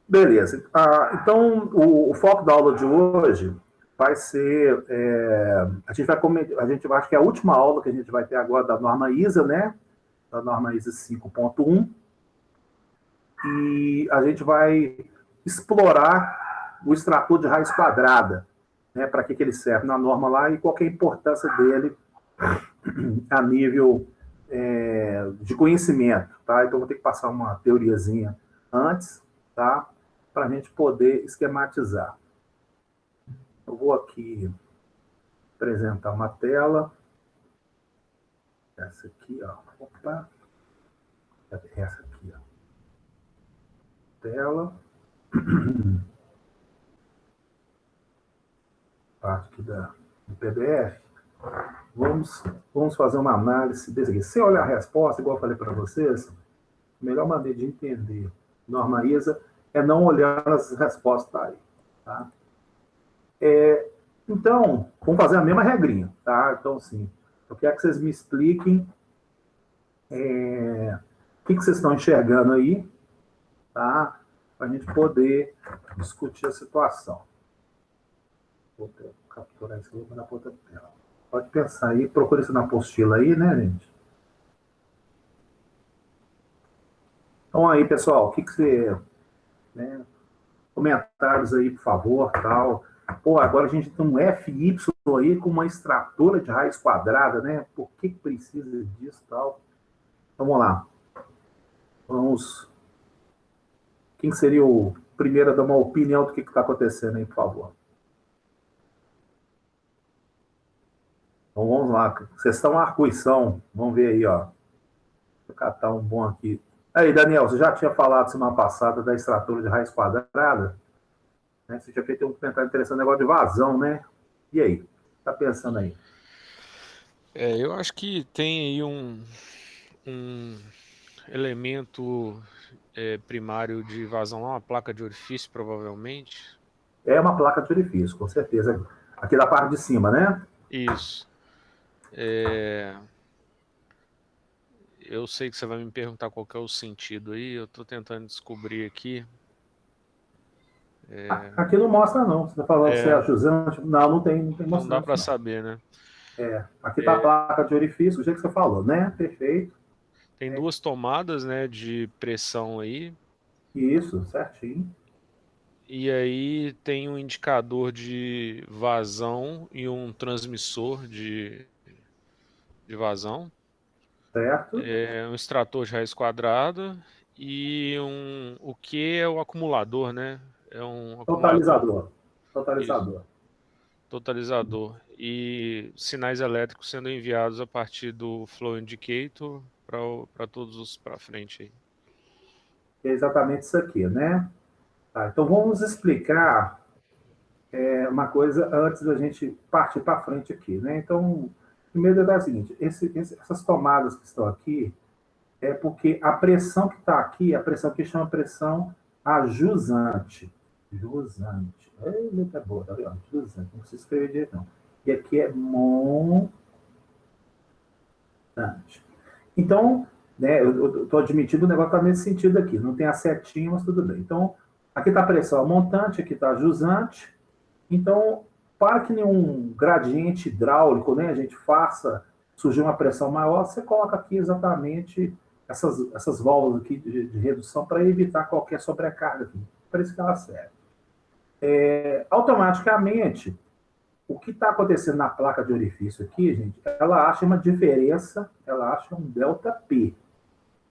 Beleza. Então, o foco da aula de hoje vai ser... a gente vai comentar, acho que é a última aula que a gente vai ter agora da norma ISA, né? Da norma ISA 5.1. E a gente vai explorar o extrator de raiz quadrada, né? Para que ele serve na norma lá e qual que é a importância dele a nível de conhecimento, tá? Então, vou ter que passar uma teoriazinha antes, tá? Para a gente poder esquematizar. Eu vou aqui apresentar uma tela. Essa aqui, ó. Opa. Essa aqui, ó. Tela. Parte aqui do PDF. Vamos fazer uma análise desse aqui. Sem olhar a resposta, igual eu falei para vocês, a melhor maneira de entender norma ISA é não olhar as respostas aí, tá? Então, vamos fazer a mesma regrinha, tá? Então, assim, eu quero que vocês me expliquem o que vocês estão enxergando aí, tá? Para a gente poder discutir a situação. Vou capturar isso e vou mandar para outra tela. Pode pensar aí, procura isso na apostila aí, né, gente? Então, aí, pessoal, o que você... Né, comentários aí, por favor, tal. Pô, agora a gente tem um FY aí com uma extratora de raiz quadrada, né? Por que precisa disso, tal? Vamos lá. Quem seria o primeiro a dar uma opinião do que está acontecendo aí, por favor? Então, vamos lá. Vocês estão arco-ição. Vamos ver aí, ó. Vou catar um bom aqui. Aí, Daniel, você já tinha falado semana passada da extratora de raiz quadrada? Né? Você tinha feito um comentário interessante, negócio de vazão, né? E aí? O que está pensando aí? Eu acho que tem aí um elemento primário de vazão lá, uma placa de orifício, provavelmente. É uma placa de orifício, com certeza. Aqui da parte de cima, né? Isso. Eu sei que você vai me perguntar qual que é o sentido aí, eu estou tentando descobrir aqui. Aqui não mostra, não. Você está falando se é ajusante. Não, não tem Não dá mostrante, para não. saber, né? Aqui está a placa de orifício, do jeito que você falou, né? Perfeito. Tem duas tomadas, né, de pressão aí. Isso, certinho. E aí tem um indicador de vazão e um transmissor de vazão. Certo. Um extrator de raiz quadrada e o que é o acumulador, né? É um acumulador. Totalizador. Isso, Totalizador. totalizador. E sinais elétricos sendo enviados a partir do flow indicator para todos os para frente aí. É exatamente isso aqui, né? Tá, então vamos explicar uma coisa antes da gente partir para frente aqui, né? Então, primeiro é o seguinte: essas tomadas que estão aqui é porque a pressão que está aqui, a pressão que chama pressão ajusante. Jusante. Letra boa, tá vendo? Jusante. Não precisa escrever direito, não. E aqui é montante. Então, né, eu estou admitindo o negócio está nesse sentido aqui. Não tem a setinha, mas tudo bem. Então, aqui está a pressão montante, aqui está a jusante. Então, para que nenhum gradiente hidráulico, né, a gente faça surgir uma pressão maior, você coloca aqui exatamente essas válvulas aqui de redução para evitar qualquer sobrecarga aqui. Para isso que ela serve. Automaticamente, o que está acontecendo na placa de orifício aqui, gente, ela acha uma diferença, ela acha um ΔP,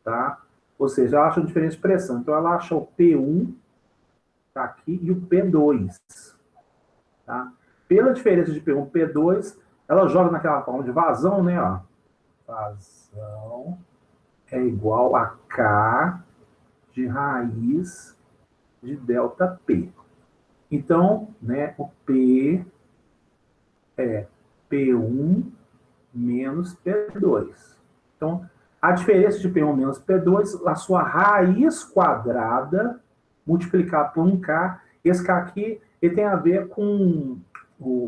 tá? Ou seja, ela acha uma diferença de pressão. Então, ela acha o P1, tá aqui, e o P2, tá? Pela diferença de P1 e P2, ela joga naquela forma de vazão, né? Ó. Vazão é igual a K de raiz de ΔP. Então, né, o P é P1 menos P2. Então, a diferença de P1 menos P2, a sua raiz quadrada multiplicada por um K. Esse K aqui ele tem a ver com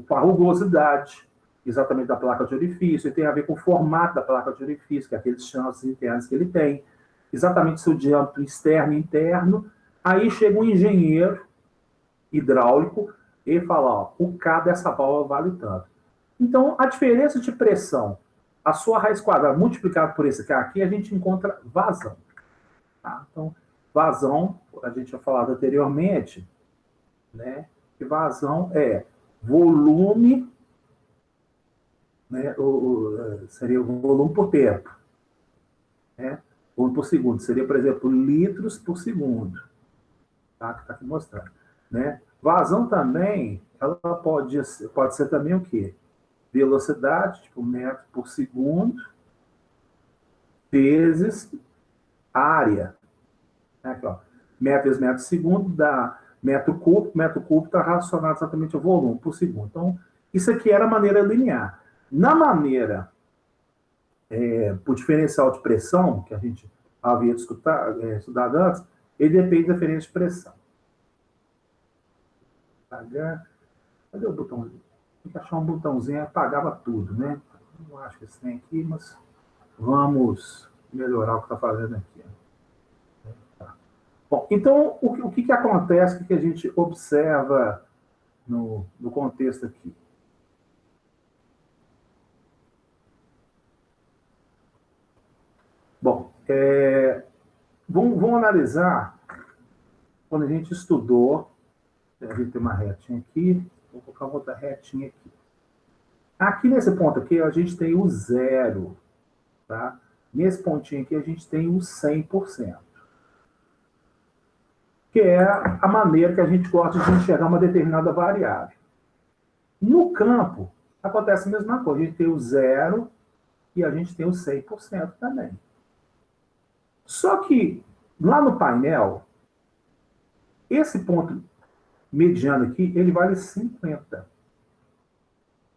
a rugosidade, exatamente da placa de orifício, ele tem a ver com o formato da placa de orifício, que é aqueles chances internos que ele tem, exatamente seu diâmetro externo e interno, Aí chega um engenheiro hidráulico e fala, ó, o K dessa válvula vale tanto. Então, a diferença de pressão, a sua raiz quadrada multiplicada por esse K aqui, a gente encontra vazão. Tá? Então, vazão, a gente tinha falado anteriormente, né, que vazão é volume, né, seria o volume por tempo, né, volume por segundo. Seria, por exemplo, litros por segundo. Tá? Que está aqui mostrando. Né? Vazão também, ela pode ser também o quê? Velocidade, tipo metro por segundo, vezes área. Aqui, ó. Metro vezes metro por segundo dá metro cúbico está relacionado exatamente ao volume por segundo. Então, isso aqui era a maneira linear. Na maneira por diferencial de pressão, que a gente havia estudado antes, ele depende da diferença de pressão. Apagar. Cadê o botãozinho? Tem que achar um botãozinho, apagava tudo, né? Não acho que esse tem aqui, mas vamos melhorar o que está fazendo aqui. Tá. Bom, então, o que acontece, o que a gente observa no contexto aqui? Bom, vamos analisar quando a gente estudou, a gente tem uma retinha aqui, vou colocar uma outra retinha aqui. Aqui nesse ponto aqui, a gente tem o zero, tá? Nesse pontinho aqui, a gente tem o 100%. Que é a maneira que a gente gosta de enxergar uma determinada variável. No campo, acontece a mesma coisa. A gente tem o zero e a gente tem o 100% também. Só que, lá no painel, esse ponto mediano aqui, ele vale 50.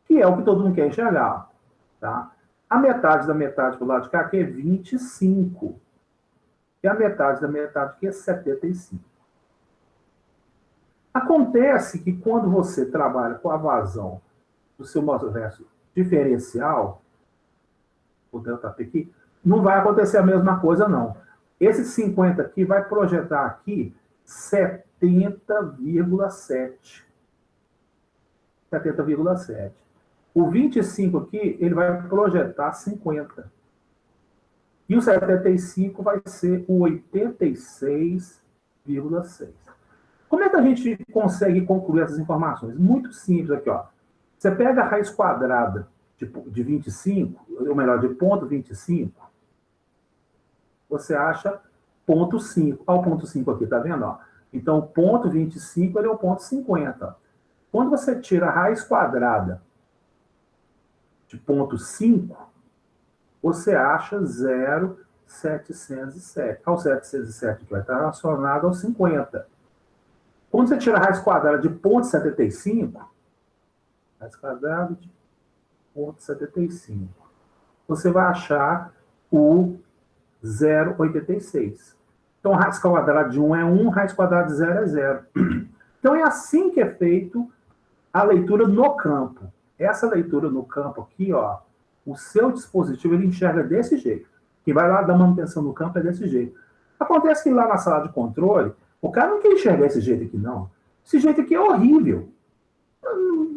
Que é o que todo mundo quer enxergar. Tá? A metade da metade do lado de cá aqui é 25. E a metade da metade aqui é 75. Acontece que quando você trabalha com a vazão do seu movimento diferencial, o ΔP aqui, não vai acontecer a mesma coisa, não. Esse 50 aqui vai projetar aqui 70,7. 70,7. O 25 aqui, ele vai projetar 50. E o 75 vai ser o 86,6. Como é que a gente consegue concluir essas informações? Muito simples aqui, ó. Você pega a raiz quadrada de 25, ou melhor, de ponto 25, você acha ponto 5. Olha o ponto 5 aqui, tá vendo? Ó? Então, o ponto 25 ele é o ponto 50. Quando você tira a raiz quadrada de ponto 5, você acha 0,707. Olha o 707 que vai estar relacionado ao 50. Quando você tira a raiz quadrada de 0,75, raiz quadrada de 0,75, você vai achar o 0,86. Então, raiz quadrada de 1 é 1, raiz quadrada de 0 é 0. Então, é assim que é feito a leitura no campo. Essa leitura no campo aqui, ó, o seu dispositivo ele enxerga desse jeito. Quem vai lá dar manutenção no campo é desse jeito. Acontece que lá na sala de controle, o cara não quer enxergar esse jeito aqui, não. Esse jeito aqui é horrível.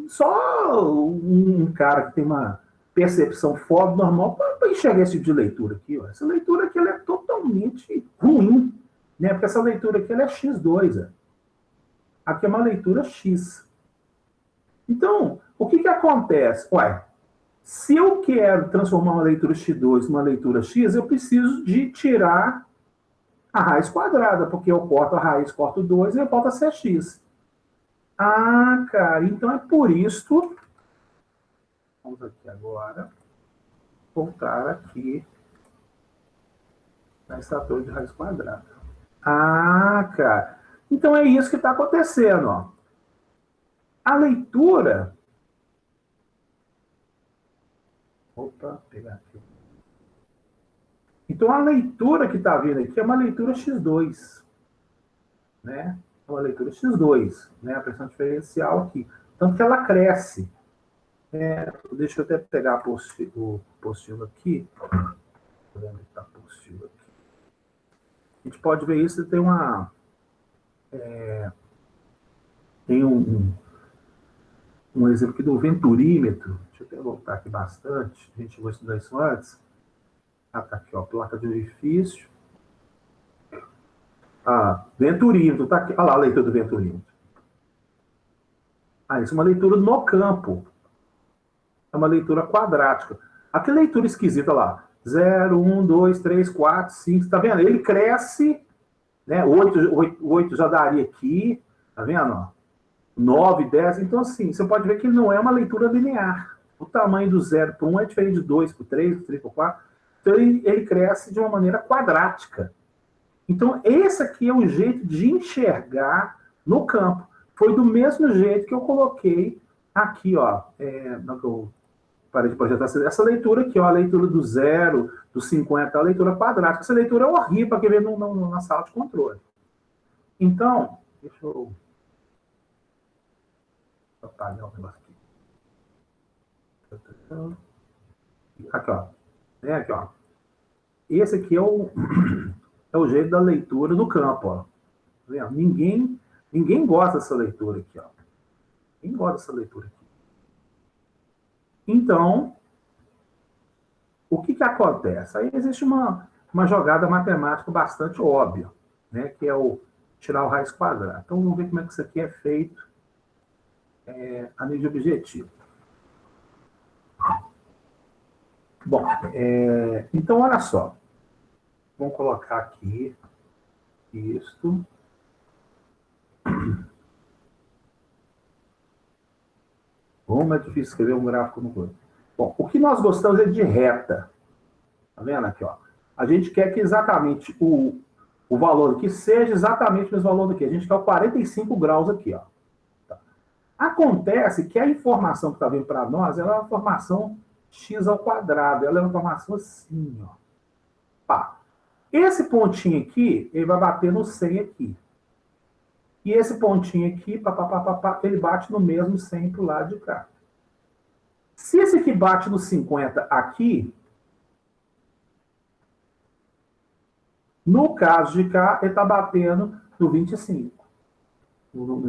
Só um cara que tem uma percepção fora do normal para enxergar esse tipo de leitura aqui. Ó. Essa leitura aqui ela é totalmente ruim. Né? Porque essa leitura aqui ela é X2. Ó. Aqui é uma leitura X. Então, o que acontece? Ué, se eu quero transformar uma leitura X2 numa leitura X, eu preciso de tirar a raiz quadrada, porque eu corto a raiz, corto 2 e eu volto a ser X. Ah, cara, então é por isso. Vamos aqui agora. Voltar aqui na estatura de raiz quadrada. Ah, cara. Então é isso que está acontecendo. Ó. A leitura. Opa, pegar aqui. Então a leitura que está vindo aqui é uma leitura X2. Né? É uma leitura X2, né? A pressão diferencial aqui. Tanto que ela cresce. Deixa eu até pegar o positivo aqui. Onde está positivo aqui? A gente pode ver isso, tem uma Tem um exemplo aqui do venturímetro. Deixa eu até voltar aqui bastante. A gente vai estudar isso antes. Ah, tá aqui, ó, placa de orifício. Ah, venturímetro, tá aqui. Olha lá a leitura do venturímetro. Ah, isso é uma leitura no campo. É uma leitura quadrática. Aqui leitura esquisita lá. 0, 1, 2, 3, 4, 5. Tá vendo? Ele cresce, né? 8 já daria aqui. Tá vendo? 9, 10. Então, assim, você pode ver que ele não é uma leitura linear. O tamanho do 0 para 1 é diferente de 2 para 3, para 3 para 4. Então, ele cresce de uma maneira quadrática. Então, esse aqui é o jeito de enxergar no campo. Foi do mesmo jeito que eu coloquei aqui, ó. Não que eu parei de projetar essa leitura aqui, ó. A leitura do 0, do 50, a leitura quadrática. Essa leitura é horrível para quem vê na sala de controle. Então, deixa eu apagar o negócio aqui. Aqui, ó. Aqui, ó. Esse aqui é o jeito da leitura no campo, ó. Ninguém gosta dessa leitura aqui, ó. Ninguém gosta dessa leitura aqui. Então, o que acontece? Aí existe uma jogada matemática bastante óbvia, né? Que é o tirar o raiz quadrada. Então, vamos ver como é que isso aqui é feito a nível objetivo. Bom, então, olha só. Vamos colocar aqui isto. Como é difícil escrever um gráfico no coisa. Bom, o que nós gostamos é de reta. Tá vendo aqui, ó? A gente quer que exatamente o valor aqui seja exatamente o mesmo valor daqui. A gente quer o 45 graus aqui, ó. Tá. Acontece que a informação que está vindo para nós, ela é uma informação x ao quadrado. Ela é uma informação assim, ó. Pá. Esse pontinho aqui, ele vai bater no 100 aqui. E esse pontinho aqui, ele bate no mesmo 100 para o lado de cá. Se esse aqui bate no 50 aqui, no caso de cá, ele está batendo no 25.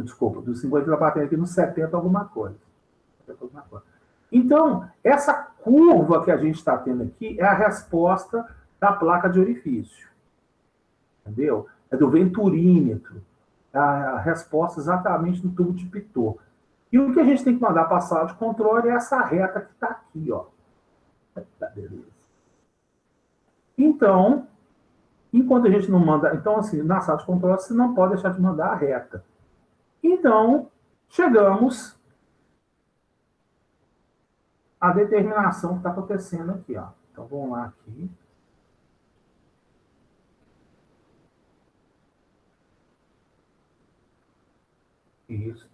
Desculpa, do 50 ele está batendo aqui no 70 alguma coisa. Então, essa curva que a gente está tendo aqui é a resposta da placa de orifício. Entendeu? É do venturímetro. A resposta exatamente do tubo de Pitot. E o que a gente tem que mandar para a sala de controle é essa reta que está aqui, ó. Tá, beleza. Então, enquanto a gente não manda... Então, assim, na sala de controle, você não pode deixar de mandar a reta. Então, chegamos à determinação que está acontecendo aqui, ó. Então, vamos lá aqui. Isso.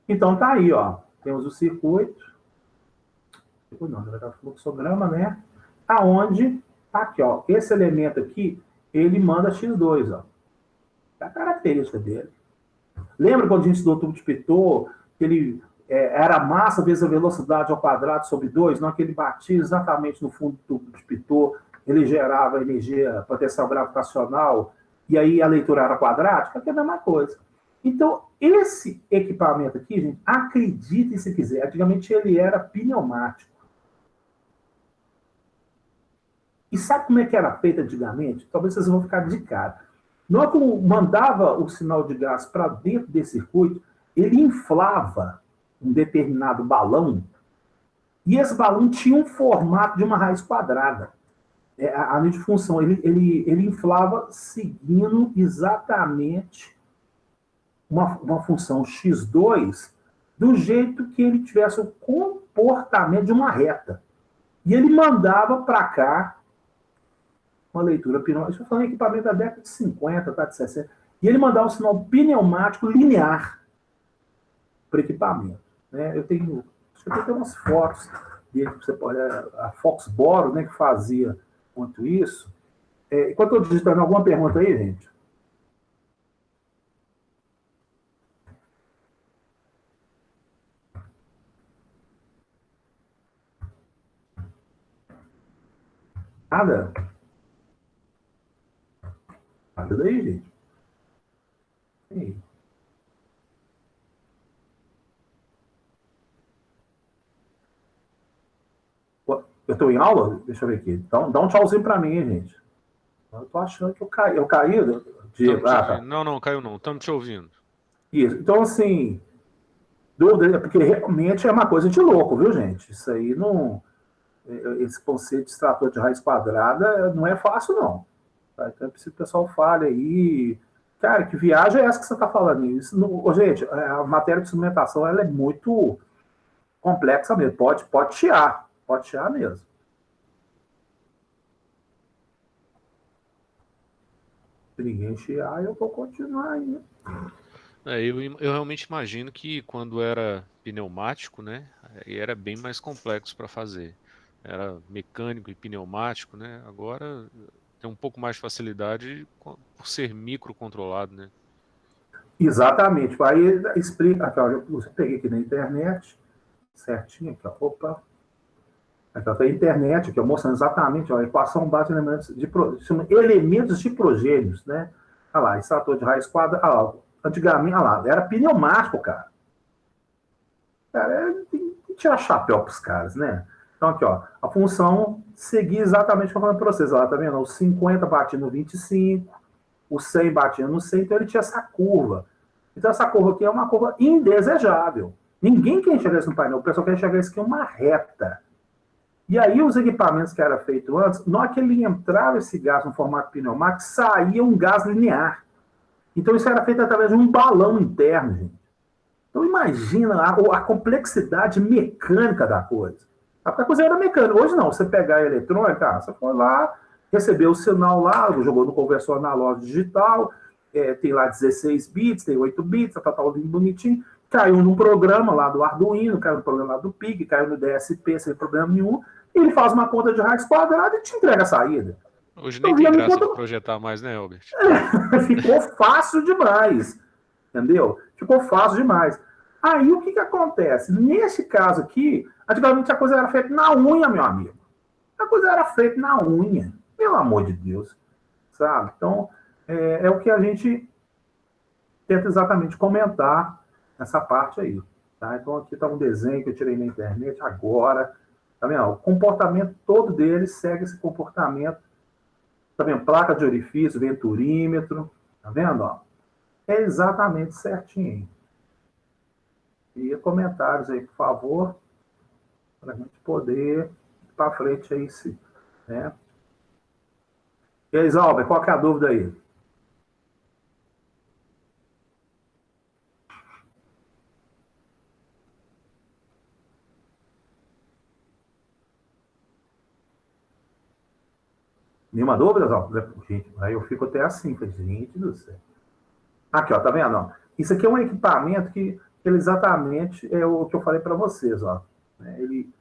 Então, tá aí, ó. Temos o circuito. Não, vai dar fluxograma, né? Aonde, tá aqui, ó. Esse elemento aqui, ele manda X2, ó. É a característica dele. Lembra quando a gente estudou o tubo de Pitot, que ele era a massa vezes a velocidade ao quadrado sobre 2, não que ele batia exatamente no fundo do tubo de Pitot, ele gerava energia potencial gravitacional, e aí a leitura era quadrática, que é a mesma coisa. Então, esse equipamento aqui, gente, acreditem se quiser, antigamente ele era pneumático. E sabe como é que era feito antigamente? Talvez vocês vão ficar de cara. Na hora que mandava o sinal de gás para dentro desse circuito, ele inflava um determinado balão, e esse balão tinha um formato de uma raiz quadrada. A nível de função, ele inflava seguindo exatamente uma função x2 do jeito que ele tivesse o comportamento de uma reta. E ele mandava para cá uma leitura pneumática. Estou falando de equipamento da década de 50, tá, de 60. E ele mandava um sinal pneumático linear para equipamento. Né? Acho que eu tenho umas fotos dele que você pode... A Foxboro, né, que fazia muito isso. Enquanto eu estou digitando, alguma pergunta aí, gente? Nada? Nada daí, gente? Eu estou em aula? Deixa eu ver aqui. Então, dá um tchauzinho para mim, gente. Eu estou achando que eu caí. Eu caí, Diego? Tá. Não, caiu não. Estamos te ouvindo. Isso. Então, assim, dúvida, porque realmente é uma coisa de louco, viu, gente? Isso aí não. Esse conceito de extrator de raiz quadrada não é fácil, não. Tá? Então, é preciso que o pessoal fale aí. Cara, que viagem é essa que você está falando? Isso não... Gente, a matéria de instrumentação ela é muito complexa mesmo. Pode chiar. Pode chiar mesmo. Se ninguém chiar, eu vou continuar aí. Eu realmente imagino que quando era pneumático, né, aí era bem mais complexo para fazer. Era mecânico e pneumático, né? Agora tem um pouco mais de facilidade por ser microcontrolado, né? Exatamente. Aí explica. Aqui, ó, eu peguei aqui na internet, certinho. Aqui, ó, opa. Aqui, ó, tem a internet, aqui, ó, mostrando exatamente ó, a equação básica de elementos de progênios, né? Olha lá, extrator de raiz quadrada. Olha lá, antigamente, olha lá, era pneumático, cara. Cara, tem que tirar chapéu para os caras, né? Então, aqui, ó, a função seguia exatamente como eu falei para vocês. Lá, tá vendo? O 50 batia no 25, o 100 batia no 100, então ele tinha essa curva. Então, essa curva aqui é uma curva indesejável. Ninguém quer enxergar isso no painel, o pessoal quer enxergar isso aqui em uma reta. E aí, os equipamentos que era feito antes, na hora que ele entrava esse gás no formato pneumático, saía um gás linear. Então, isso era feito através de um balão interno, gente. Então, imagina a complexidade mecânica da coisa. A coisa era mecânica. Hoje não, você pegar a eletrônica, você foi lá, recebeu o sinal lá, jogou no conversor analógico digital, tem lá 16 bits, tem 8 bits, tá bonitinho, caiu num programa lá do Arduino, caiu no programa lá do PIC, caiu no DSP, sem problema nenhum, e ele faz uma conta de raiz quadrada e te entrega a saída. Hoje nem tem graça de projetar mais, né, Albert? Ficou fácil demais, entendeu? Ficou fácil demais. Aí o que acontece? Nesse caso aqui, antigamente a coisa era feita na unha, meu amigo. A coisa era feita na unha, pelo amor de Deus, sabe? Então, é o que a gente tenta exatamente comentar nessa parte aí, tá? Então, aqui está um desenho que eu tirei na internet agora, tá vendo? O comportamento todo deles segue esse comportamento, tá vendo? Placa de orifício, venturímetro, tá vendo? Ó? É exatamente certinho. E comentários aí, por favor, para a gente poder ir para frente aí, né? E aí, Zalber, qual que é a dúvida aí? Nenhuma dúvida, Zalber? Gente, aí eu fico até assim, gente do céu. Aqui, ó, tá vendo? Ó? Isso aqui é um equipamento que ele exatamente é o que eu falei para vocês, ó. Ele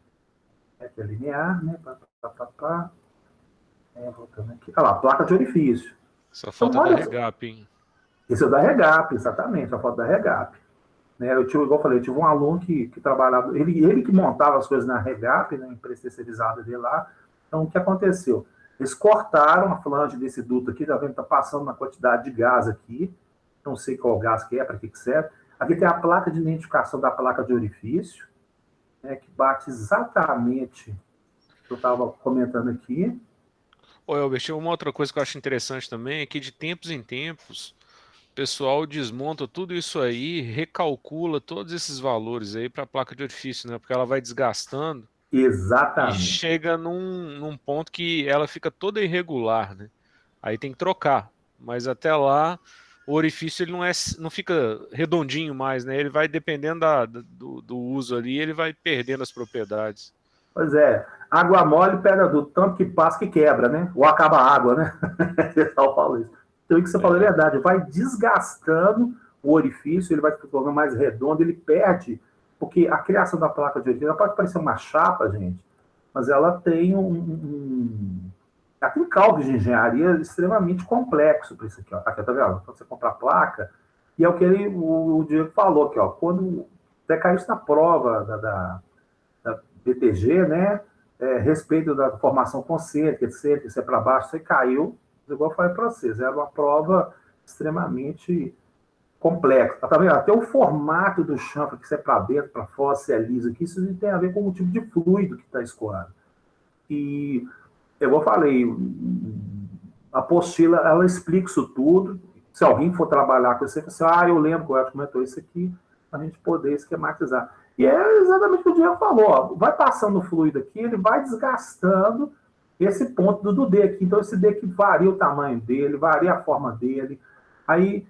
é linear, né? Voltando aqui. Olha lá, placa de orifício. Só falta da regap, hein? Esse é da regap, exatamente, a foto da regap. Né, igual eu falei, eu tive um aluno que trabalhava, ele que montava as coisas na regap, na empresa terceirizada dele lá. Então, o que aconteceu? Eles cortaram a flange desse duto aqui, tá vendo? Tá passando uma quantidade de gás aqui. Não sei qual gás que é, para que serve. Aqui tem a placa de identificação da placa de orifício, né, que bate exatamente o que eu estava comentando aqui. Ô, Elbert, uma outra coisa que eu acho interessante também é que de tempos em tempos o pessoal desmonta tudo isso aí, recalcula todos esses valores aí para a placa de orifício, né? Porque ela vai desgastando. Exatamente. E chega num ponto que ela fica toda irregular, né? Aí tem que trocar. Mas até lá o orifício ele não fica redondinho mais, né? Ele vai dependendo do uso ali, ele vai perdendo as propriedades. Pois é, água mole, pedra do tanto que passa que quebra, né? Ou acaba a água, né? O pessoal fala isso. Então, o que você falou é verdade. Vai desgastando o orifício, ele vai se tornando mais redondo, ele perde, porque a criação da placa de orifício, ela pode parecer uma chapa, gente, mas ela tem ela tem cálculo de engenharia extremamente complexo para isso aqui, ó. Aqui, tá vendo? Quando você compra a placa, e é o que o Diego falou aqui, ó. Quando até caiu isso na prova da BTG, né? Respeito da formação concêntrica, etc., isso é para baixo, você caiu, igual eu falei para vocês, era uma prova extremamente complexa. Tá vendo? Até o formato do chanfre, que se é para dentro, para fora, se é liso aqui, isso tem a ver com o tipo de fluido que está escoando. E eu falei, a apostila, ela explica isso tudo. Se alguém for trabalhar com isso, você fala assim, eu lembro que o Edson comentou isso aqui, a gente poder esquematizar. E é exatamente o que o Diego falou, ó, vai passando o fluido aqui, ele vai desgastando esse ponto do D aqui. Então, esse D aqui varia o tamanho dele, varia a forma dele. Aí,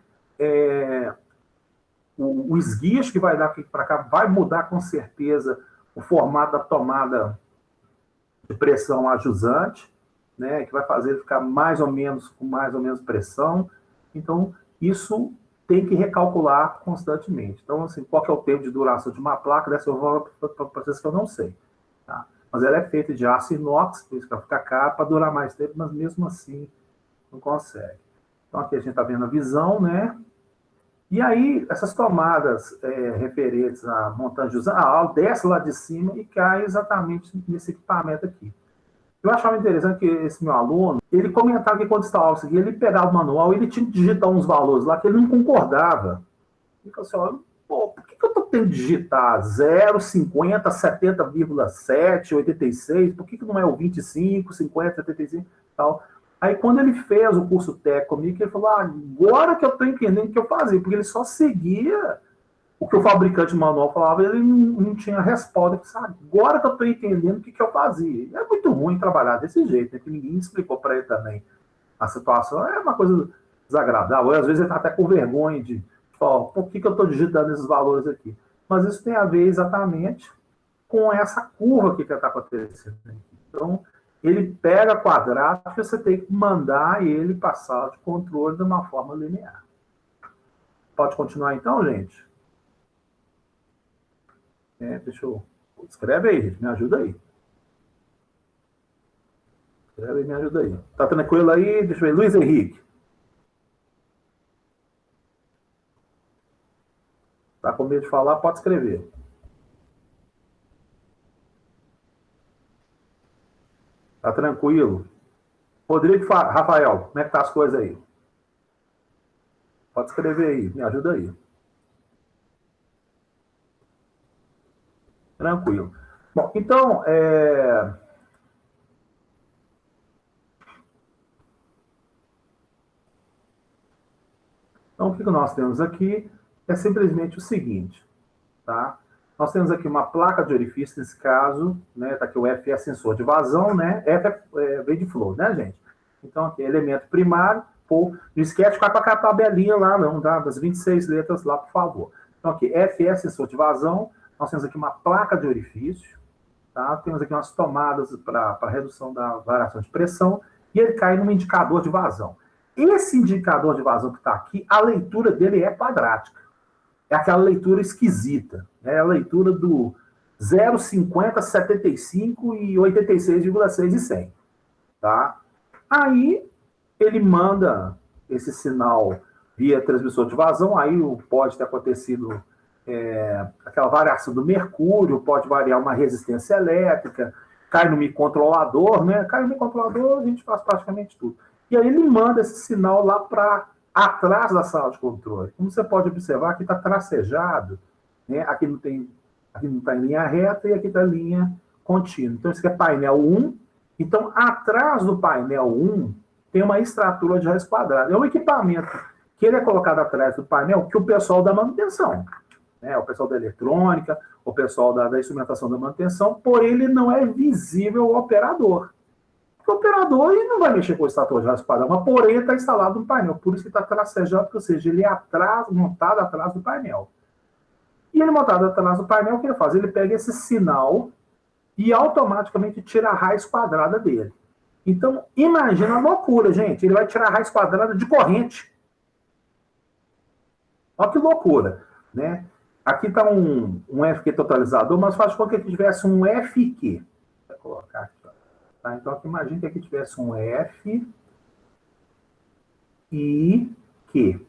o esguicho que vai dar aqui para cá vai mudar com certeza o formato da tomada de pressão ajusante, né, que vai fazer ele ficar mais ou menos com mais ou menos pressão. Então, isso tem que recalcular constantemente. Então, assim, qual que é o tempo de duração de uma placa? Dessa eu vou para vocês que eu não sei. Tá? Mas ela é feita de aço inox, por isso que ela fica cara, para durar mais tempo, mas mesmo assim não consegue. Então, aqui a gente está vendo a visão, né? E aí, essas tomadas referentes à montanha de usina, ela desce lá de cima e cai exatamente nesse equipamento aqui. Eu achava interessante que esse meu aluno, ele comentava que quando estava isso aqui, ele pegava o manual e ele tinha que digitar uns valores lá que ele não concordava. Ele falou assim, pô, por que eu estou tendo que digitar 0, 50, 70,7, 86? Por que não é o 25, 50, 75 e tal? Aí, quando ele fez o curso técnico comigo, ele falou, agora que eu estou entendendo o que eu fazia, porque ele só seguia o que o fabricante manual falava, ele não tinha resposta. Agora que eu estou entendendo o que eu fazia. E é muito ruim trabalhar desse jeito, né? Que ninguém explicou para ele também. A situação é uma coisa desagradável. Às vezes ele está até com vergonha de falar, por que eu estou digitando esses valores aqui? Mas isso tem a ver exatamente com essa curva que está acontecendo. Então, ele pega quadrado e você tem que mandar ele passar de controle de uma forma linear. Pode continuar então, gente? Deixa eu... Escreve aí, gente. Me ajuda aí. Escreve aí, me ajuda aí. Tá tranquilo aí? Deixa eu ver. Luiz Henrique. Tá com medo de falar? Pode escrever. Tá tranquilo? Rodrigo Rafael, como é que tá as coisas aí? Pode escrever aí. Me ajuda aí. Tranquilo. Bom, então, Então, o que nós temos aqui é simplesmente o seguinte, tá? Nós temos aqui uma placa de orifício, nesse caso, né? Tá aqui o F é sensor de vazão, né? F vem de flow, né, gente? Então, aqui, elemento primário, pô, não esquece de ficar com a tabelinha lá, não, tá? Das 26 letras lá, por favor. Então, aqui, F é sensor de vazão, nós temos aqui uma placa de orifício, tá? Temos aqui umas tomadas para redução da variação de pressão, e ele cai num indicador de vazão. Esse indicador de vazão que está aqui, a leitura dele é quadrática. É aquela leitura esquisita. É a leitura do 0, 50, 75 e 86,6 e 100. Tá? Aí, ele manda esse sinal via transmissor de vazão, aí pode ter acontecido aquela variação do mercúrio, pode variar uma resistência elétrica, cai no microcontrolador, né? Cai no microcontrolador, a gente faz praticamente tudo. E aí ele manda esse sinal lá para atrás da sala de controle. Como você pode observar, aqui está tracejado, né? Aqui não está em linha reta e aqui está em linha contínua. Então, esse aqui é painel 1. Então, atrás do painel 1 tem uma estrutura de raiz quadrada. É um equipamento que ele é colocado atrás do painel que o pessoal da manutenção, né? O pessoal da eletrônica, o pessoal da instrumentação da manutenção, porém ele não é visível ao operador. O operador ele não vai mexer com o extrator de raiz quadrada, mas porém está instalado no painel, por isso que está tracejado, ou seja, ele é montado atrás do painel. E ele montado atrás do painel, o que ele faz? Ele pega esse sinal e automaticamente tira a raiz quadrada dele. Então, imagina a loucura, gente. Ele vai tirar a raiz quadrada de corrente. Olha que loucura, né? Aqui está um FQ totalizador, mas faz de conta que aqui tivesse um FQ. Vou colocar aqui. Tá? Então, aqui, imagina que aqui tivesse um F e Q.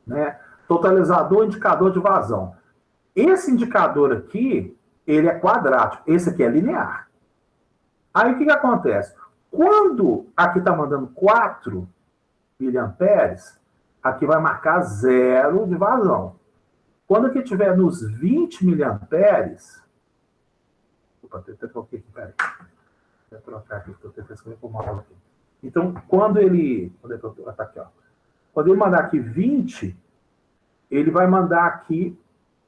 Né? Totalizador, indicador de vazão. Esse indicador aqui, ele é quadrático. Esse aqui é linear. Aí, o que acontece? Quando aqui está mandando 4 miliamperes, aqui vai marcar 0 de vazão. Quando aqui estiver nos 20 miliamperes, Desculpa, até troquei aqui, peraí. Vou trocar aqui, estou tentando escrever por mal aqui. Então, quando ele... Tá aqui, ó. Quando ele mandar aqui 20, ele vai mandar aqui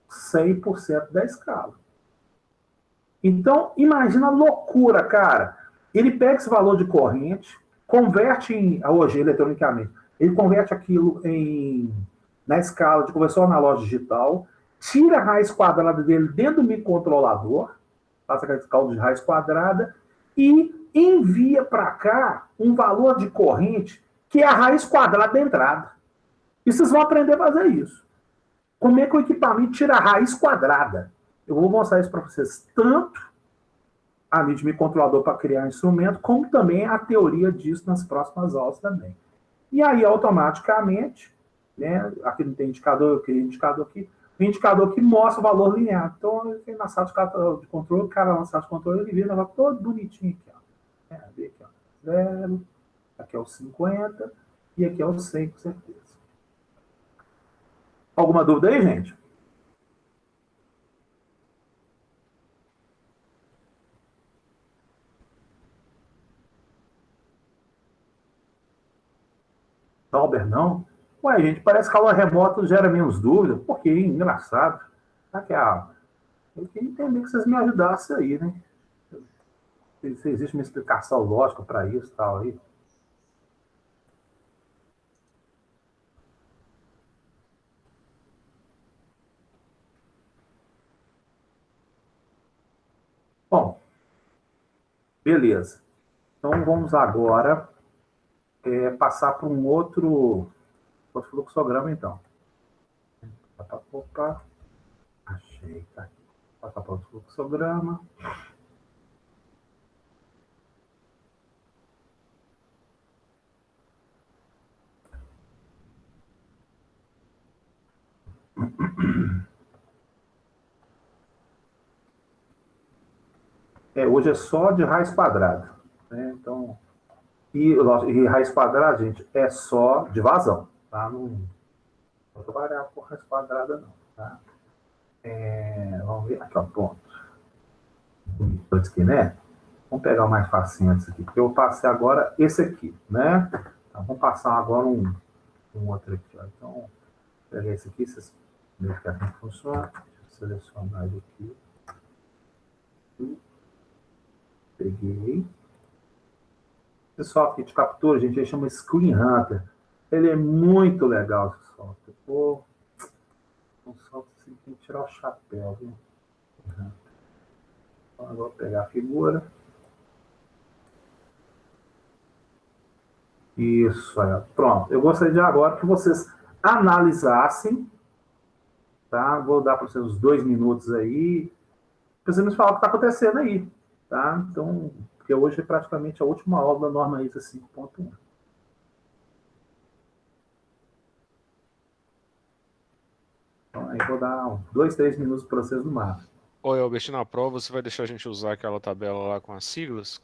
100% da escala. Então, imagina a loucura, cara. Ele pega esse valor de corrente, converte hoje, eletronicamente, ele converte aquilo na escala de conversão analógica digital, tira a raiz quadrada dele dentro do microcontrolador, faz aquele cálculo de raiz quadrada, e envia para cá um valor de corrente que é a raiz quadrada da entrada. E vocês vão aprender a fazer isso. Como é que o equipamento tira a raiz quadrada? Eu vou mostrar isso para vocês, tanto a nível de microcontrolador para criar instrumento, como também a teoria disso nas próximas aulas também. E aí, automaticamente, né, aqui não tem indicador, eu criei indicador aqui, o indicador que mostra o valor linear. Então, ele tem na sala de controle, o cara na sala de controle, ele vira todo bonitinho aqui, ó. Aqui, ó, 0, aqui é o 50, e aqui é o 100, com certeza. Alguma dúvida aí, gente? Tauber, não? Ué, gente, parece que a aula remota gera menos dúvida. Por quê? Engraçado. Tá que eu queria entender que vocês me ajudassem aí, né? Se existe uma explicação lógica para isso e tal aí. Bom, beleza. Então vamos agora passar para um outro fluxograma, então. Opa, achei, tá aqui. Passar para outro fluxograma. Hoje é só de raiz quadrada, né? Então, e raiz quadrada, gente, é só de vazão, tá? Não vou trabalhar com raiz quadrada, não, tá? Vamos ver aqui, ó, ponto. Aqui, né? Vamos pegar o mais facinho antes aqui, porque eu passei agora esse aqui, né? Então, vamos passar agora um outro aqui, ó. Então, vou pegar esse aqui, vocês verificar como funciona. Deixa eu selecionar ele aqui. Peguei. Esse software de captura, gente, ele chama Screen Hunter. Ele é muito legal, esse software. Pô, um software assim, tem que tirar o chapéu, viu? Então, agora vou pegar a figura. Isso, aí, pronto. Eu gostaria de agora que vocês analisassem, tá? Vou dar para vocês uns 2 minutos aí, para vocês me falar o que está acontecendo aí, tá? Então, porque hoje é praticamente a última aula da norma ISA 5.1. Então, aí vou dar 2, 3 minutos para vocês no máximo. Oi, Albert, na prova você vai deixar a gente usar aquela tabela lá com as siglas?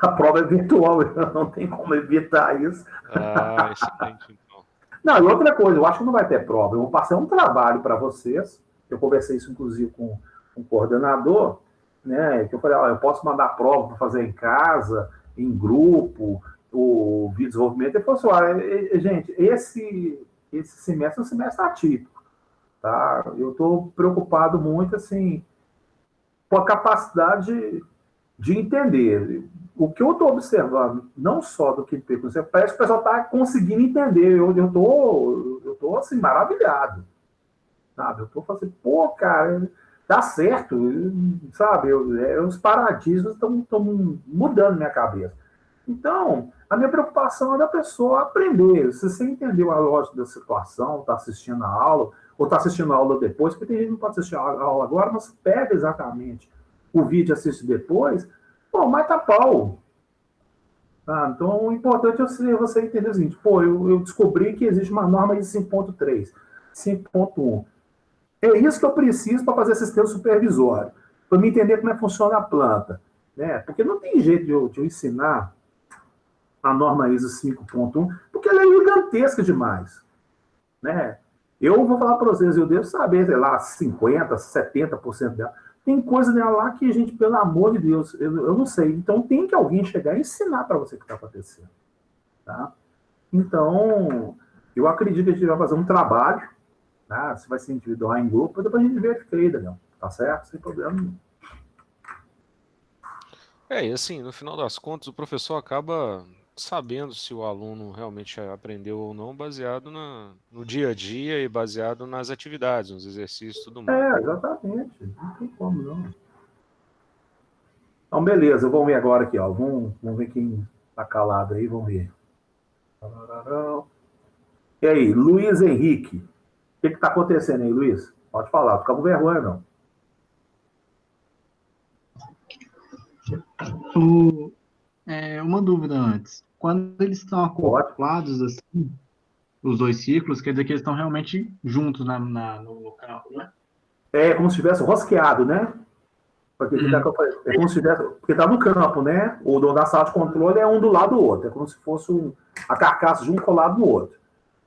A prova é virtual, não tem como evitar isso. Ah, excelente, então. Não, e outra coisa, eu acho que não vai ter prova. Eu vou passar um trabalho para vocês. Eu conversei isso, inclusive, com um coordenador, né? Que eu falei, eu posso mandar prova para fazer em casa, em grupo, o vídeo desenvolvimento. Ele falou assim, gente, esse semestre é um semestre atípico, tá? Eu estou preocupado muito, assim, com a capacidade de entender. O que eu estou observando, não só do que parece que o pessoal está conseguindo entender. Eu estou assim, maravilhado. Sabe? Eu estou falando assim, pô, cara, dá certo, sabe? Os paradigmas estão mudando minha cabeça. Então, a minha preocupação é da pessoa aprender. Se você entendeu a lógica da situação, está assistindo a aula, ou está assistindo a aula depois, porque tem gente que não pode assistir a aula agora, mas pega exatamente o vídeo e assiste depois, pô, mata pau. Tá? Então, o importante é você entender o seguinte, pô, eu descobri que existe uma norma de 5.3, 5.1. É isso que eu preciso para fazer sistema supervisório, para me entender como é que funciona a planta. Né? Porque não tem jeito de eu ensinar a norma ISO 5.1, porque ela é gigantesca demais. Né? Eu vou falar para vocês, eu devo saber, sei lá, 50%, 70% dela. Tem coisa nela lá que, gente, pelo amor de Deus, eu não sei. Então tem que alguém chegar e ensinar para você o que está acontecendo. Tá? Então, eu acredito que a gente vai fazer um trabalho, tá? Se vai ser individual em grupo, depois a gente verifica, Daniel. Tá certo? Sem problema nenhum. E assim, no final das contas, o professor acaba sabendo se o aluno realmente aprendeu ou não, baseado no dia a dia e baseado nas atividades, nos exercícios e tudo mais. Exatamente. Não tem como, não. Então, beleza. Vamos ver agora aqui, ó. Vamos ver quem tá calado aí, vamos ver. E aí, Luiz Henrique. O que está acontecendo aí, Luiz? Pode falar, fica com vergonha, não. Uma dúvida antes. Quando eles estão acoplados, assim, os dois ciclos, quer dizer que eles estão realmente juntos no campo, né? É como se tivesse rosqueado, né? Porque, é como se tivesse, porque está no campo, né? O dono da sala de controle é um do lado do outro. É como se fosse a carcaça de um colado no outro.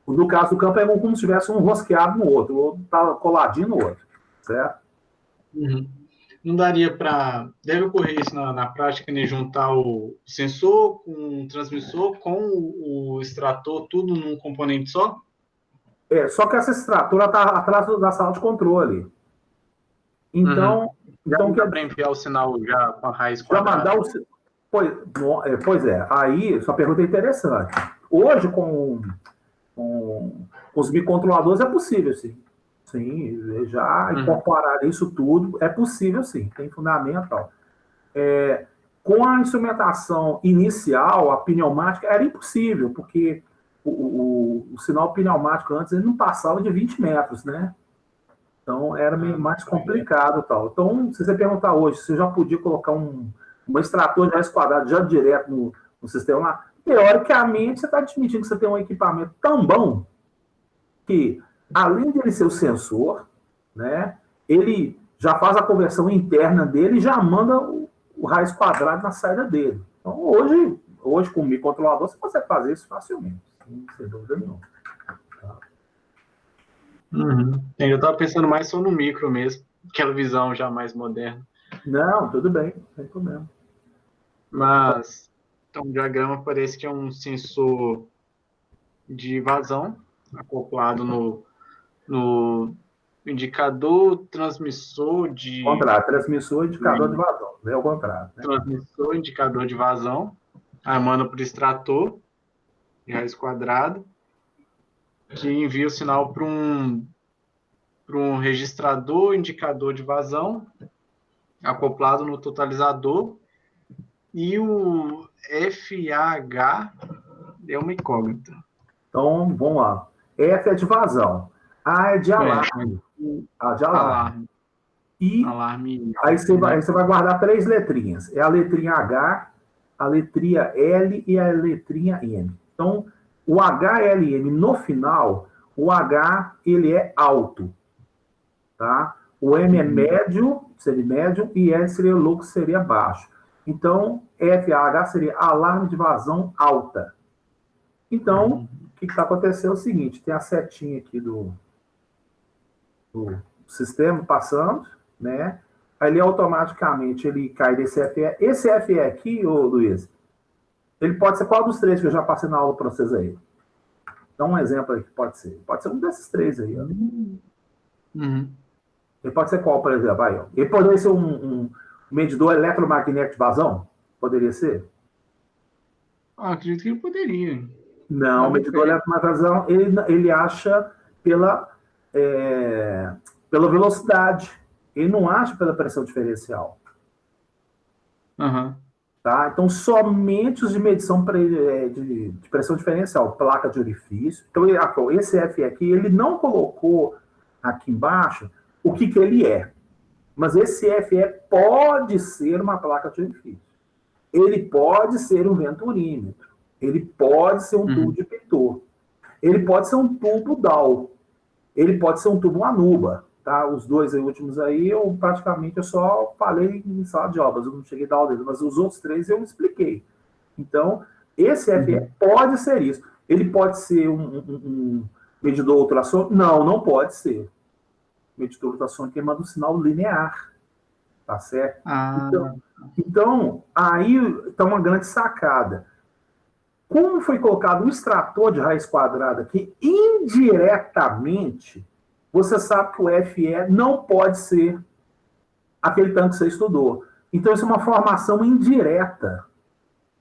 No caso do campo, é como se tivesse um rosqueado no outro. O outro está coladinho no outro. Certo? Não daria para... Deve ocorrer isso na prática, né? Juntar o sensor com o transmissor com o extrator, tudo num componente só? Só que essa extratora está atrás da sala de controle. Então... Então dá para enviar o sinal já com a raiz quadrada. Já mandar o... Pois é. Aí, sua pergunta é interessante. Hoje, com os microcontroladores, é possível, sim. Sim, já incorporar isso tudo é possível, sim. Tem fundamento. Com a instrumentação inicial, a pneumática, era impossível, porque o sinal pneumático antes ele não passava de 20 metros, né? Então, era meio mais complicado. Tal. Então, se você perguntar hoje, você já podia colocar um extrator de raiz quadrada já direto no sistema lá, teoricamente, você está admitindo que você tem um equipamento tão bom que, além de ele ser o sensor, né, ele já faz a conversão interna dele e já manda o raiz quadrado na saída dele. Então, hoje com o microcontrolador, você consegue fazer isso facilmente, sem dúvida nenhuma. Eu estava pensando mais só no micro mesmo, aquela visão já mais moderna. Não, tudo bem, não tem problema. Mas, então, o diagrama parece que é um sensor de vazão acoplado no indicador transmissor de... Contrário, transmissor indicador de vazão, é o contrário. Né? Transmissor indicador de vazão, aí manda para o extrator de raiz quadrada, que envia o sinal para um registrador indicador de vazão, acoplado no totalizador, e o FAH é uma incógnita. Então, vamos lá. F é de vazão. A é de alarme. A de alarme. E alarme. Aí você vai guardar 3 letrinhas. É a letrinha H, a letrinha L e a letrinha M. Então, o HLM no final, o H ele é alto. Tá? O M é médio, seria médio, e L seria louco, seria baixo. Então, FAH seria alarme de vazão alta. Então, o que está acontecendo é o seguinte, tem a setinha aqui do sistema passando, né? Aí ele automaticamente ele cai desse FE. Esse FE aqui, ô Luiz, ele pode ser qual dos 3 que eu já passei na aula para vocês aí? Dá um exemplo aí que pode ser. Pode ser um desses 3 aí, ó. Ele pode ser qual, por exemplo? Aí, ó. Ele poderia ser um medidor eletromagnético de vazão? Poderia ser? Acredito que ele poderia. Não, o medidor eletromagnético de vazão, ele acha pela velocidade. Ele não acha pela pressão diferencial. Tá? Então, somente os de medição de pressão diferencial, placa de orifício. Então, esse F aqui, ele não colocou aqui embaixo o que ele é. Mas esse FE pode ser uma placa de orifício. Ele pode ser um venturímetro. Ele pode ser um tubo de Pitot. Ele pode ser um tubo Dow. Ele pode ser um tubo Anuba. Tá? Os 2 últimos aí, eu só falei em sala de obras. Eu não cheguei a dar aula deles, mas os outros 3 eu expliquei. Então, esse FE pode ser isso. Ele pode ser um medidor ultrassônico? Não, não pode ser. Medidor ultrassônico ele manda um sinal linear. tá certo? Ah, Então, aí está uma grande sacada. Como foi colocado um extrator de raiz quadrada aqui, indiretamente, você sabe que o FE não pode ser aquele tanto que você estudou. Então, isso é uma formação indireta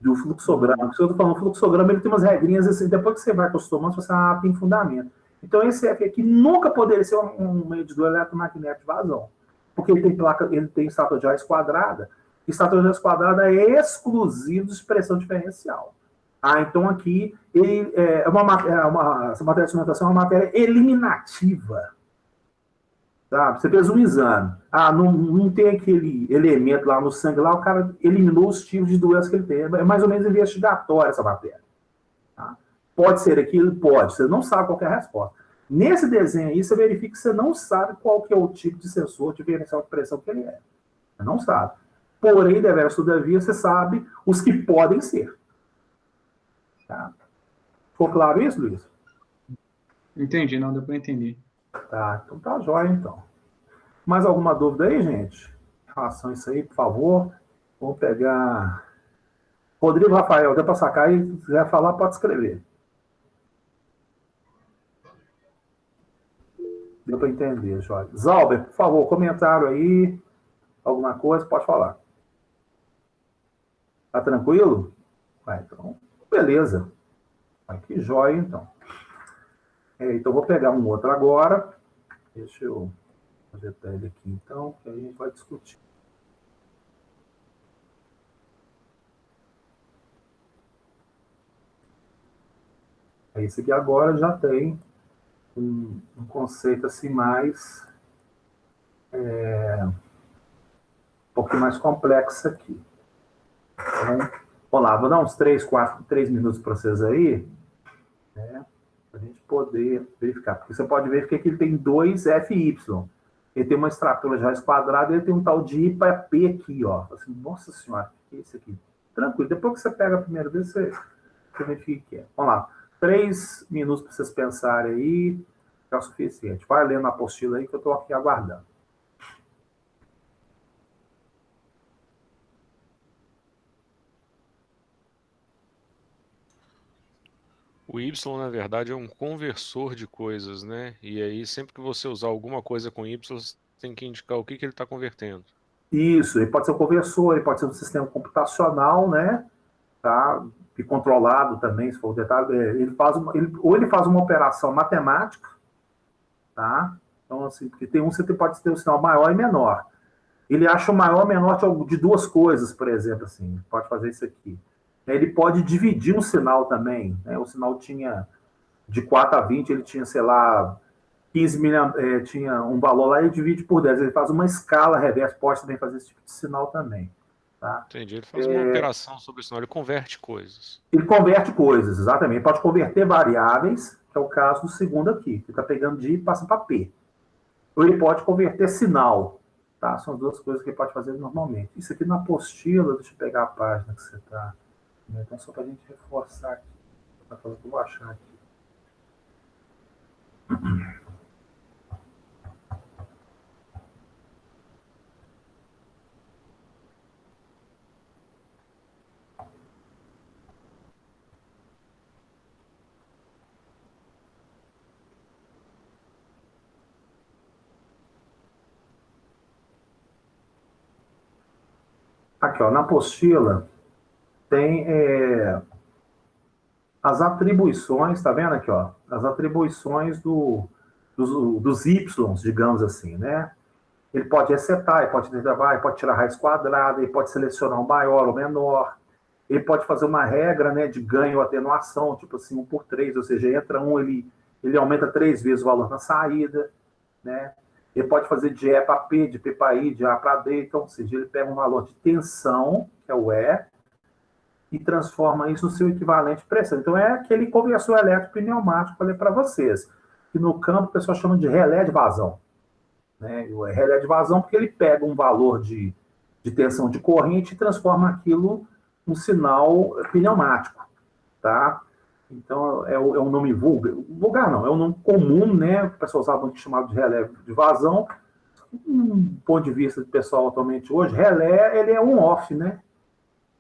do fluxograma. Se eu estou falando fluxograma, ele tem umas regrinhas assim, depois que você vai acostumando, você tem fundamento. Então, esse F aqui nunca poderia ser um medidor eletromagnético de vazão, porque ele tem ele tem extrator de raiz quadrada, e extrator de raiz quadrada é exclusivo de expressão diferencial. Então aqui essa matéria de instrumentação é uma matéria eliminativa. Tá? Você fez um exame. Não tem aquele elemento lá no sangue, lá o cara eliminou os tipos de doença que ele tem. É mais ou menos investigatória essa matéria. Tá? Pode ser aquilo? Pode. Você não sabe qual é a resposta. Nesse desenho aí, você verifica que você não sabe qual que é o tipo de sensor diferencial de pressão que ele é. Você não sabe. Porém, deveras todavia, você sabe os que podem ser. Tá? Ficou claro isso, Luiz? entendi, não deu para entender. Tá, então tá jóia, então. Mais alguma dúvida aí, gente? Em relação a isso aí, por favor. Vamos pegar... Rodrigo Rafael, deu para sacar aí? Se quiser falar, pode escrever. Deu para entender, Jorge. Zalber, por favor, comentário aí. Alguma coisa, pode falar. Tá tranquilo? Vai, então, beleza. Vai, que jóia, então. Então, vou pegar um outro agora. Deixa eu projetar ele aqui, então, que aí a gente vai discutir. Esse aqui agora já tem um conceito assim mais... um pouquinho mais complexo aqui. Então, vamos lá, vou dar uns 3 minutos para vocês aí, né? Para a gente poder verificar. Porque você pode ver que aqui ele tem 2 FY. Ele tem uma estrutura de raiz quadrada e ele tem um tal de IPA-P aqui, ó. Assim, nossa senhora, o que é isso aqui? Tranquilo, depois que você pega a primeira vez, você verifica o que é. Vamos lá, 3 minutos para vocês pensarem aí, é o suficiente. Vai lendo a apostila aí que eu estou aqui aguardando. O Y, na verdade, é um conversor de coisas, né? E aí, sempre que você usar alguma coisa com Y, você tem que indicar o que ele está convertendo. Isso, ele pode ser um conversor, ele pode ser um sistema computacional, né? Tá? E controlado também, se for o detalhe. Ou ele faz uma operação matemática, tá? Então, assim, porque tem você pode ter um sinal maior e menor. Ele acha o maior e menor de 2 coisas, por exemplo, assim, pode fazer isso aqui. Ele pode dividir um sinal também, né? O sinal tinha de 4 a 20, ele tinha, sei lá, 15 tinha um valor lá, ele divide por 10. Ele faz uma escala reversa, pode também fazer esse tipo de sinal também. Tá? Entendi, ele faz uma operação sobre o sinal, ele converte coisas. Ele converte coisas, exatamente. Ele pode converter variáveis, que é o caso do segundo aqui, que está pegando de I e passa para P. Ou ele pode converter sinal. Tá? São as 2 coisas que ele pode fazer normalmente. Isso aqui na apostila, deixa eu pegar a página que você está. Então, só para a gente reforçar aqui. Para falar que eu vou achar aqui. Aqui, ó, na apostila tem as atribuições, tá vendo aqui, ó? As atribuições dos Y, digamos assim, né? Ele pode resetar, ele pode intervalar, ele pode tirar raiz quadrada, ele pode selecionar um maior ou menor, ele pode fazer uma regra, né, de ganho ou atenuação, tipo assim, 1 por 3, ou seja, entra um, ele aumenta 3 vezes o valor na saída, né? Ele pode fazer de E para P, de P para I, de A para D, então, ou seja, ele pega um valor de tensão, que é o E, e transforma isso no seu equivalente de pressão. Então, é aquele conversor elétrico pneumático que eu falei para vocês, que no campo o pessoal chama de relé de vazão. Né? O relé de vazão porque ele pega um valor de tensão de corrente e transforma aquilo num sinal pneumático. Tá? Então, é um nome vulgar não, é um nome comum, né? O pessoal usava um chamado de relé de vazão, um ponto de vista do pessoal atualmente hoje, relé, ele é um off, né?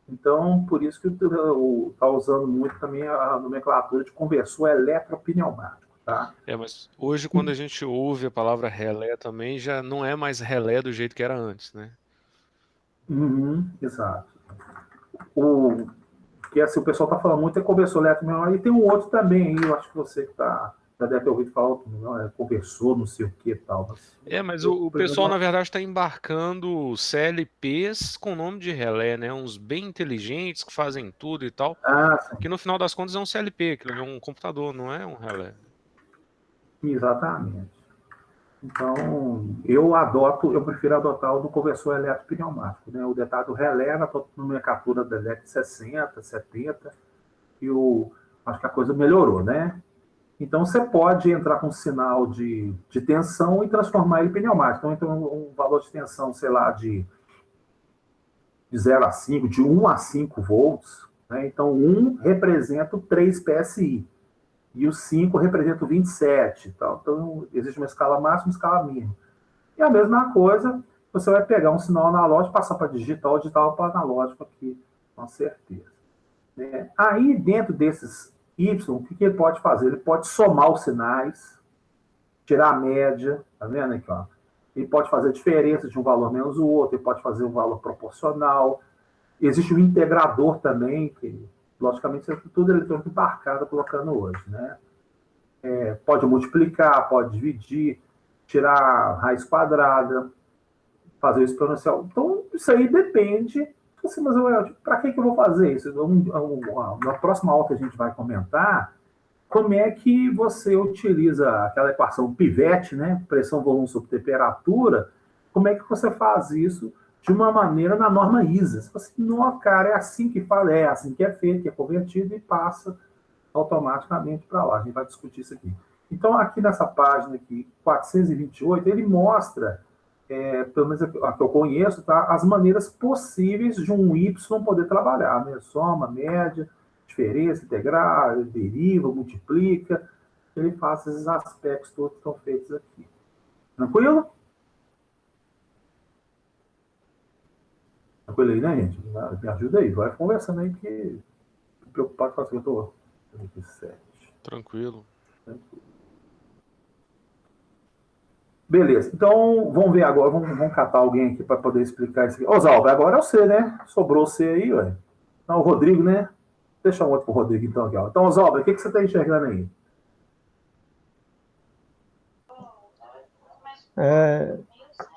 Então, por isso que está usando muito também a nomenclatura de conversor eletropneumático, tá? Mas hoje quando a gente ouve a palavra relé também, já não é mais relé do jeito que era antes, né? Exato. Que assim, o pessoal está falando muito é conversor eletropneumático, e tem um outro também aí, eu acho que você que já deve ter ouvido falar, não, é conversor, não sei o que e tal. Mas o pessoal, na verdade, está embarcando CLPs com nome de relé, né? Uns bem inteligentes que fazem tudo e tal. Sim. Que no final das contas é um CLP, que é um computador, não é um relé. Exatamente. Então, eu prefiro adotar o do conversor eletropneumático, né? O detalhe do relé na nomenclatura da década de 60, 70, e acho que a coisa melhorou, né? Então, você pode entrar com um sinal de tensão e transformar ele em pneumático. Então, um valor de tensão, sei lá, de 0 a 5, de 1 a 5 volts, né? Então, 1 representa o 3 PSI. E o 5 representa o 27. Tal. Então, existe uma escala máxima e uma escala mínima. E a mesma coisa, você vai pegar um sinal analógico, passar para digital, digital para analógico aqui, com certeza. Né? Aí, dentro desses Y, o que ele pode fazer? Ele pode somar os sinais, tirar a média, tá vendo aqui, ó? Ele pode fazer a diferença de um valor menos o outro, ele pode fazer um valor proporcional. Existe o integrador também, que logicamente isso é tudo eletrônico embarcado colocando hoje, né? Pode multiplicar, pode dividir, tirar raiz quadrada, fazer o exponencial. Então, isso aí depende. Assim, mas para que eu vou fazer isso? Na próxima aula que a gente vai comentar, como é que você utiliza aquela equação pivete, né? Pressão, volume sobre temperatura, como é que você faz isso de uma maneira na norma ISA? Você fala assim, não, cara, é assim que fala, é assim que é feito, que é convertido e passa automaticamente para lá. A gente vai discutir isso aqui. Então, aqui nessa página aqui, 428, ele mostra, pelo menos a que eu conheço, tá, as maneiras possíveis de um Y poder trabalhar, né? Soma, média, diferença, integrar, deriva, multiplica. Ele faz esses aspectos todos que estão feitos aqui. Tranquilo? Tranquilo aí, né, gente? Me ajuda aí, vai conversando aí, que tô preocupado com a que eu tô. Tranquilo. Beleza, então vamos ver agora, vamos catar alguém aqui para poder explicar isso aqui. Oswaldo, agora é você, né? Sobrou você aí, ué. Não, o Rodrigo, né? Deixa um outro pro Rodrigo então aqui, ó. Então, Oswaldo, o que você está enxergando aí?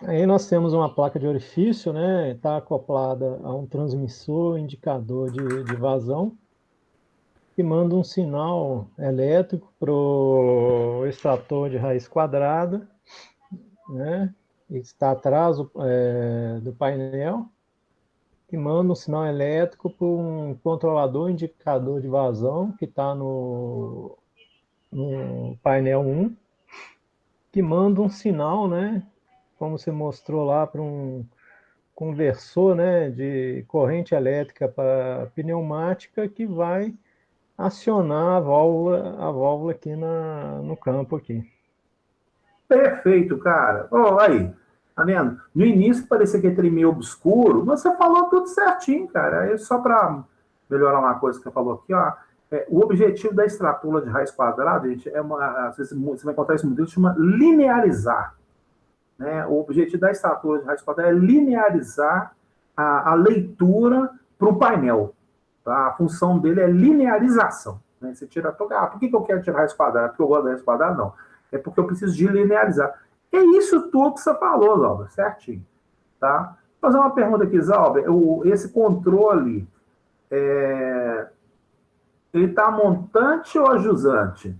Aí nós temos uma placa de orifício, né? Está acoplada a um transmissor indicador de vazão, que manda um sinal elétrico para o extrator de raiz quadrada, né? Está atrás do painel, que manda um sinal elétrico para um controlador indicador de vazão, que está no painel 1, que manda um sinal, né? Como você mostrou lá, para um conversor, né, de corrente elétrica para pneumática, que vai acionar a válvula aqui no campo aqui. Perfeito, cara. Aí, tá vendo? No início parecia que ele meio obscuro, mas você falou tudo certinho, cara. Aí, só para melhorar uma coisa que você falou aqui, ó, o objetivo da extrapola de raiz quadrada, gente, às vezes você vai encontrar esse modelo que chama linearizar. Né? O objetivo da extrapola de raiz quadrada é linearizar a leitura para o painel. Tá? A função dele é linearização. Né? Você tira por que eu quero tirar raiz quadrada? Porque eu gosto da raiz quadrada? Não. É porque eu preciso de linearizar. É isso tudo que você falou, Zalba, certinho. Tá? Vou fazer uma pergunta aqui, Zalba. Esse controle, ele está montante ou ajusante?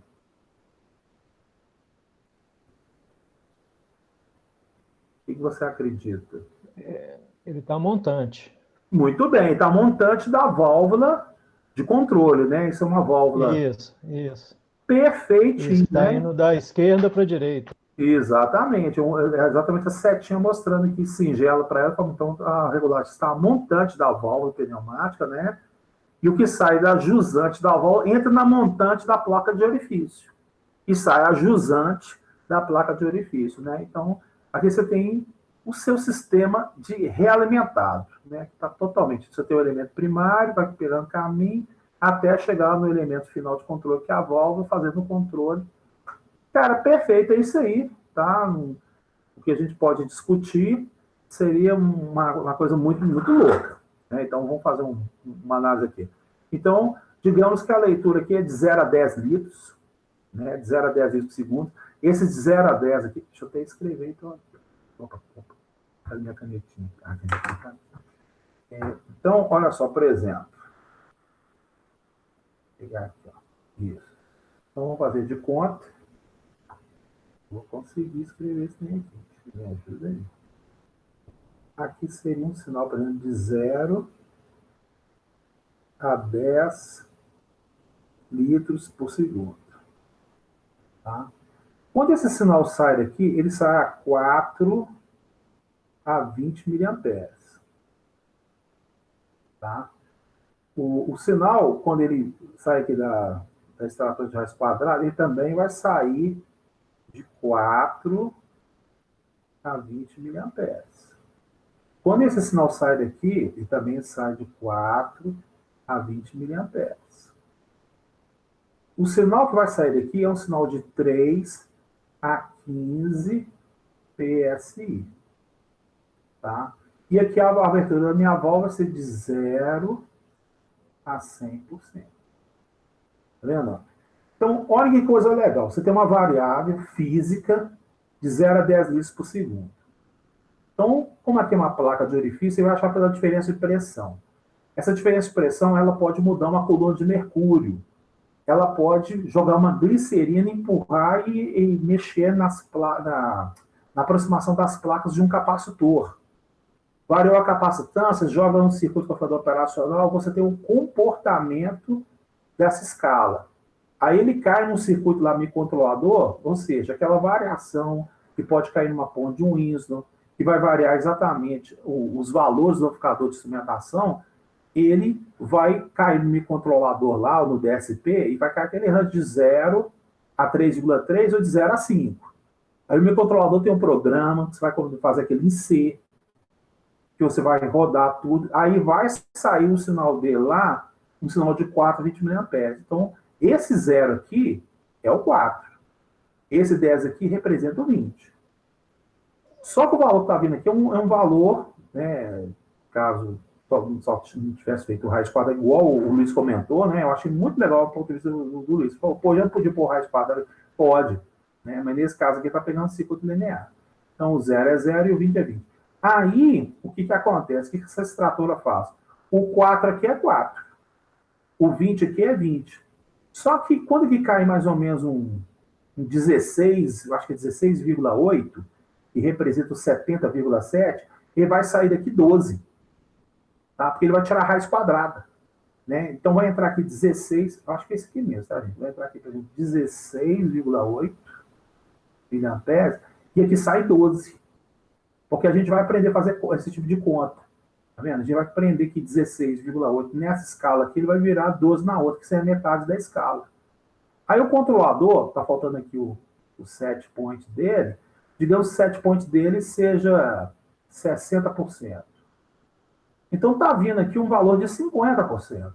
O que você acredita? Ele está montante. Muito bem, está montante da válvula de controle, né? Isso é uma válvula. Isso. Perfeitinho. Isso, está indo da esquerda para a direita. Exatamente. É exatamente a setinha mostrando aqui, singela para ela. Então, a regulagem está montante da válvula pneumática, né? E o que sai da jusante da válvula entra na montante da placa de orifício. E sai a jusante da placa de orifício, né? Então, Aqui você tem o seu sistema de realimentado, né? Que está totalmente. Você tem o elemento primário, vai pegando caminho, até chegar no elemento final de controle, que é a válvula, fazendo o controle. Cara, perfeito, é isso aí, tá? O que a gente pode discutir seria uma coisa muito, muito louca, né? Então, vamos fazer uma análise aqui. Então, digamos que a leitura aqui é de 0 a 10 litros, né? De 0 a 10 litros por segundo. Esse de 0 a 10 aqui, deixa eu até escrever, então. Opa, cadê minha canetinha? Então, olha só, por exemplo. Vou pegar aqui, ó. Isso. Então, vamos fazer de conta. Vou conseguir escrever isso aqui. Me ajuda aí. Aqui seria um sinal, por exemplo, de 0 a 10 litros por segundo. Tá? Quando esse sinal sai daqui, ele sai a 4 a 20 miliamperes. Tá? O sinal, quando ele sai aqui da extrator de raiz quadrada, ele também vai sair de 4 a 20 miliamperes. Quando esse sinal sai daqui, ele também sai de 4 a 20 miliamperes. O sinal que vai sair daqui é um sinal de 3 a 15 PSI. Tá? E aqui a abertura da minha válvula vai ser de 0 a 100%. Tá vendo? Então, olha que coisa legal. Você tem uma variável física de 0 a 10 litros por segundo. Então, como aqui é uma placa de orifício, você vai achar pela diferença de pressão. Essa diferença de pressão, ela pode mudar uma coluna de mercúrio. Ela pode jogar uma glicerina, empurrar e mexer na aproximação das placas de um capacitor. Variou a capacitância, joga um circuito controlador operacional, você tem um comportamento dessa escala. Aí ele cai num circuito lá microcontrolador, ou seja, aquela variação que pode cair numa ponte de um Winslow, que vai variar exatamente os valores do amplificador de instrumentação, ele vai cair no microcontrolador lá, ou no DSP, e vai cair aquele range de 0 a 3,3 ou de 0 a 5. Aí o microcontrolador tem um programa, que você vai fazer aquele em C, que você vai rodar tudo, aí vai sair o sinal dele lá, um sinal de 4 a 20 mA. Então, esse 0 aqui é o 4. Esse 10 aqui representa o 20. Só que o valor que está vindo aqui é um valor, né, caso só não tivesse feito o raiz quadrada, igual o Luiz comentou, né, eu achei muito legal o ponto de vista do Luiz. Falou, pô, já não podia pôr raiz quadrada? Pode. Né, mas nesse caso aqui está pegando circuito linear. Então, o 0 é 0 e o 20 é 20. Aí, o que acontece? O que essa extratora faz? O 4 aqui é 4. O 20 aqui é 20. Só que quando que cai mais ou menos um 16, eu acho que é 16,8, que representa o 70,7, ele vai sair daqui 12. Tá? Porque ele vai tirar a raiz quadrada. Né? Então vai entrar aqui 16, acho que é esse aqui mesmo, tá, gente? Vai entrar aqui, por exemplo, 16,8 miliamperes, e aqui sai 12. Porque a gente vai aprender a fazer esse tipo de conta. Tá vendo? A gente vai aprender que 16,8 nessa escala aqui, ele vai virar 12 na outra, que seria metade da escala. Aí o controlador, está faltando aqui o set point dele, digamos que o set point dele seja 60%. Então está vindo aqui um valor de 50%.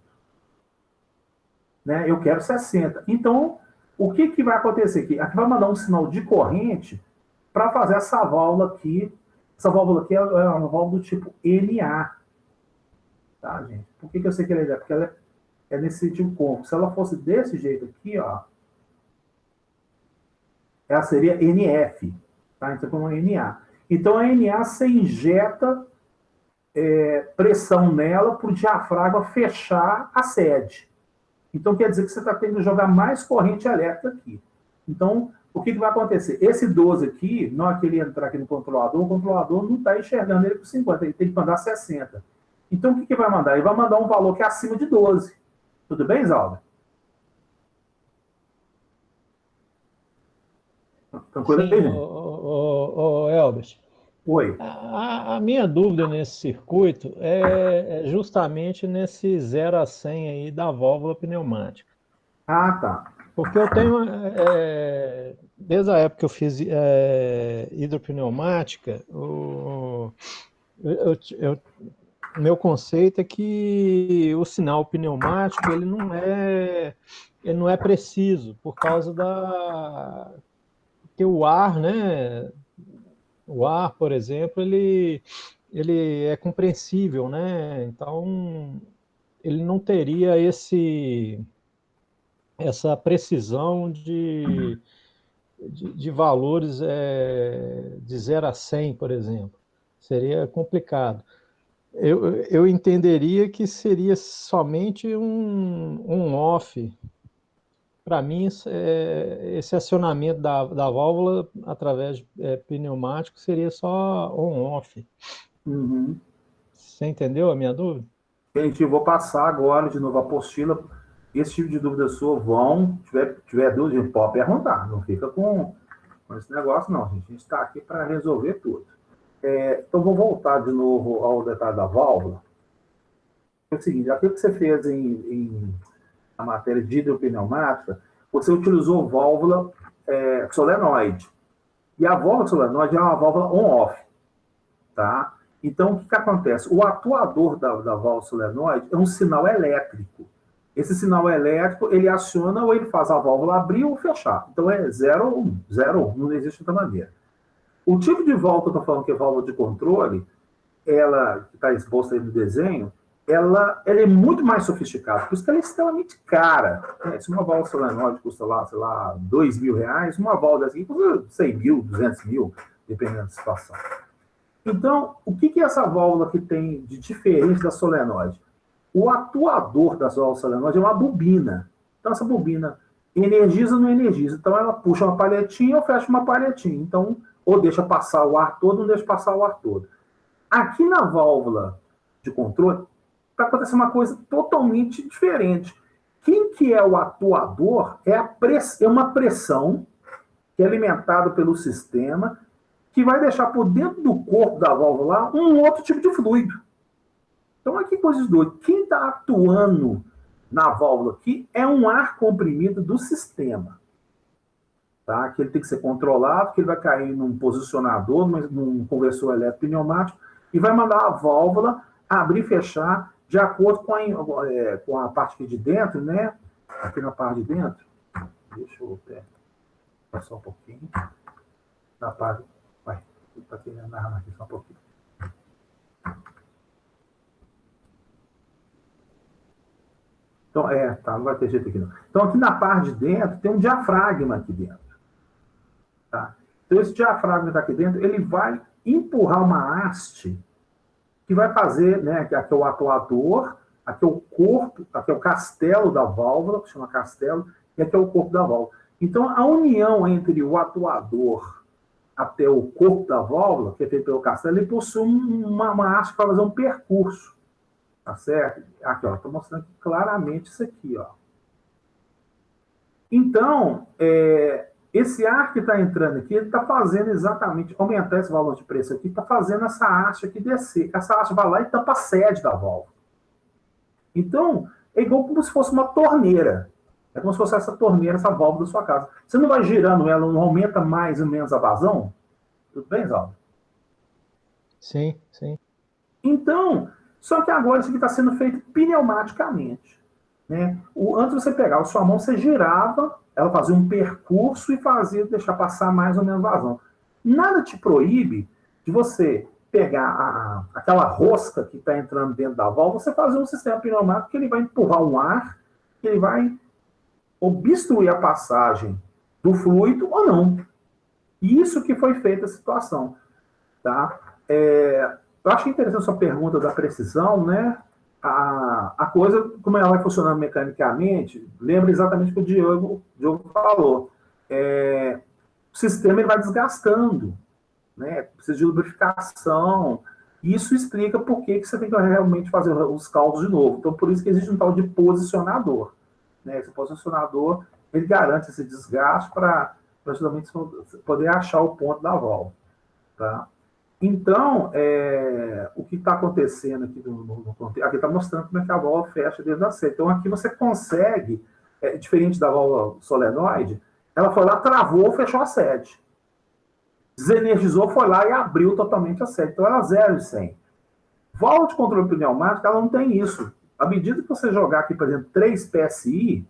Né? Eu quero 60%. Então, o que vai acontecer aqui? Aqui vai mandar um sinal de corrente para fazer essa válvula aqui. Essa válvula aqui é uma válvula do tipo NA. Tá, gente? Por que eu sei que ela é? Porque ela é nesse sentido côncavo. Se ela fosse desse jeito aqui, ó, ela seria NF. Tá? Então, como NA. Então, a NA, você injeta pressão nela para o diafragma fechar a sede. Então, quer dizer que você está tendo que jogar mais corrente elétrica aqui. Então, o que vai acontecer? Esse 12 aqui, na hora que ele entrar aqui no controlador, o controlador não está enxergando ele por 50, ele tem que mandar 60. Então, o que vai mandar? Ele vai mandar um valor que é acima de 12. Tudo bem, Zalda? Tranquilo aí, gente? Elbert. Oi. A minha dúvida nesse circuito é justamente nesse 0 a 100 aí da válvula pneumática. Ah, tá. Porque eu tenho desde a época que eu fiz hidropneumática, meu conceito é que o sinal pneumático ele não é preciso por causa que o ar, né? O ar, por exemplo, ele é compreensível, né? Então ele não teria essa precisão de valores de 0 a 100, por exemplo. Seria complicado. Eu entenderia que seria somente um off. Para mim, esse acionamento da válvula através de pneumático seria só on-off. Uhum. Você entendeu a minha dúvida? Gente, eu vou passar agora de novo a apostila. Esse tipo de dúvida sua tiver dúvida, pode perguntar. Não fica com esse negócio, não, gente. A gente está aqui para resolver tudo. Então, vou voltar de novo ao detalhe da válvula. É o seguinte, aquilo que você fez na matéria de hidropneumática, você utilizou válvula solenoide. E a válvula solenoide é uma válvula on-off. Tá? Então, o que acontece? O atuador da válvula solenoide é um sinal elétrico. Esse sinal elétrico, ele aciona ou ele faz a válvula abrir ou fechar. Então, é 0 ou 1. 0 ou 1, não existe outra maneira. O tipo de válvula que eu estou falando, que é válvula de controle, ela, que está exposta aí no desenho, ela é muito mais sofisticada, por isso que ela é extremamente cara. Se uma válvula solenoide custa lá, sei lá, R$2.000, uma válvula dessa aqui custa 100 mil, 200 mil, dependendo da situação. Então, o que é essa válvula que tem de diferente da solenoide? O atuador da válvula solenoide é uma bobina. Então, essa bobina energiza ou não energiza. Então, ela puxa uma palhetinha ou fecha uma palhetinha. Então, ou deixa passar o ar todo, ou não deixa passar o ar todo. Aqui na válvula de controle, está acontecendo uma coisa totalmente diferente. Quem que é o atuador é uma pressão que é alimentada pelo sistema, que vai deixar por dentro do corpo da válvula lá um outro tipo de fluido. Então, aqui coisas doidas. Quem está atuando na válvula aqui é um ar comprimido do sistema. Tá? Que ele tem que ser controlado, que ele vai cair num posicionador, num conversor elétrico pneumático, e vai mandar a válvula abrir e fechar de acordo com a parte aqui de dentro, né? Aqui na parte de dentro. Deixa eu passar um pouquinho. Na parte... Vai, está querendo narrar aqui só um pouquinho. Então, tá, não vai ter jeito aqui não. Então, aqui na parte de dentro, tem um diafragma aqui dentro. Tá? Então, esse diafragma que está aqui dentro, ele vai empurrar uma haste que vai fazer, né, aqui é o atuador, aqui é o corpo, aqui é o castelo da válvula, que chama castelo, e aqui é o corpo da válvula. Então, a união entre o atuador até o corpo da válvula, que é feito pelo castelo, ele possui uma haste para fazer um percurso. Tá certo? Aqui, ó, estou mostrando aqui claramente isso aqui, ó. Então, esse ar que está entrando aqui, ele está fazendo exatamente, aumentar esse valor de preço aqui, está fazendo essa haste aqui descer. Essa haste vai lá e tampa a sede da válvula. Então, é igual como se fosse uma torneira. É como se fosse essa torneira, essa válvula da sua casa. Você não vai girando ela, não aumenta mais ou menos a vazão? Tudo bem, Zaldo? Sim, sim. Então, só que agora isso aqui está sendo feito pneumaticamente. Né? Antes de você pegar a sua mão, você girava, ela fazia um percurso e deixar passar mais ou menos vazão. Nada te proíbe de você pegar aquela rosca que está entrando dentro da válvula, você fazer um sistema pneumático que ele vai empurrar um ar, que ele vai obstruir a passagem do fluido ou não. Isso que foi feita a situação. Tá? Eu achei interessante a sua pergunta da precisão, né? A coisa, como ela vai funcionando mecanicamente, lembra exatamente o que o Diogo falou. O sistema ele vai desgastando, né? Precisa de lubrificação. Isso explica por que você tem que realmente fazer os cálculos de novo. Então, por isso que existe um tal de posicionador. Né? Esse posicionador, ele garante esse desgaste para justamente poder achar o ponto da válvula. Tá? Então, o que está acontecendo aqui no contexto, aqui está mostrando como é que a válvula fecha dentro da sede. Então, aqui você consegue, diferente da válvula solenoide, ela foi lá, travou, fechou a sede. Desenergizou, foi lá e abriu totalmente a sede. Então, ela 0 e 100. Válvula de controle pneumático, ela não tem isso. À medida que você jogar aqui, por exemplo, 3 PSI,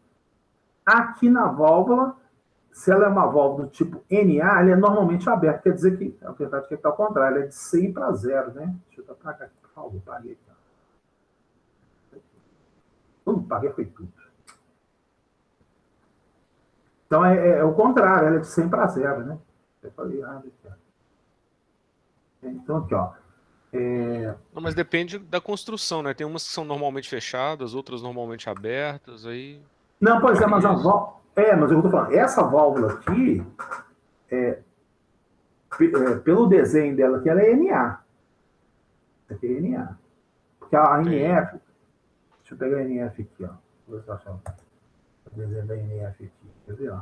aqui na válvula, se ela é uma válvula do tipo NA, ela é normalmente aberta. Quer dizer que, na verdade, que está ao contrário, ela é de 100 para 0, né? Deixa eu apagar aqui, por favor. Paguei aqui. Paguei, foi tudo. Então, é o contrário, ela é de 100 para 0, né? Eu falei errado aqui, ó. Então, aqui, ó. Não, mas depende da construção, né? Tem umas que são normalmente fechadas, outras normalmente abertas, aí... Não, pois é, mas a isso. válvula... mas eu estou falando, essa válvula aqui, pelo desenho dela aqui, ela é NA. Essa aqui é NA. Porque a NF... Deixa eu pegar a NF aqui, ó. Vou ver se eu acho o desenho da NF aqui. Quer ver, ó?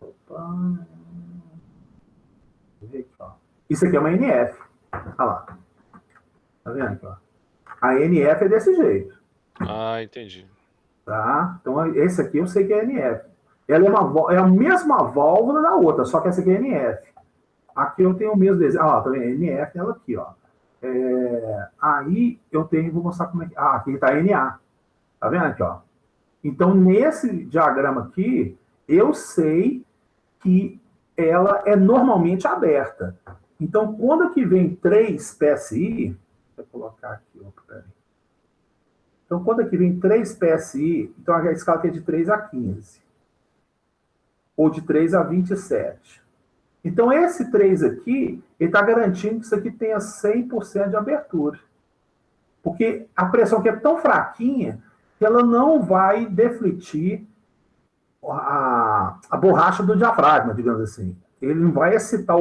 Opa... Isso aqui é uma NF. Olha lá. Tá vendo aqui, ó? A NF é desse jeito. Ah, entendi. Tá? Então, esse aqui eu sei que é NF. Ela é a mesma válvula da outra, só que essa aqui é NF. Aqui eu tenho o mesmo desenho. Ah, tá vendo? NF nela aqui, ó. Aí eu tenho, vou mostrar como é que... Ah, aqui tá NA. Tá vendo aqui, ó? Então, nesse diagrama aqui, eu sei que ela é normalmente aberta. Então, quando aqui vem 3 PSI, vou colocar aqui, ó, peraí. Então, quando aqui vem 3 PSI, então a escala aqui é de 3 a 15. Ou de 3 a 27. Então, esse 3 aqui, ele está garantindo que isso aqui tenha 100% de abertura. Porque a pressão aqui é tão fraquinha que ela não vai defletir a borracha do diafragma, digamos assim. Ele não vai excitar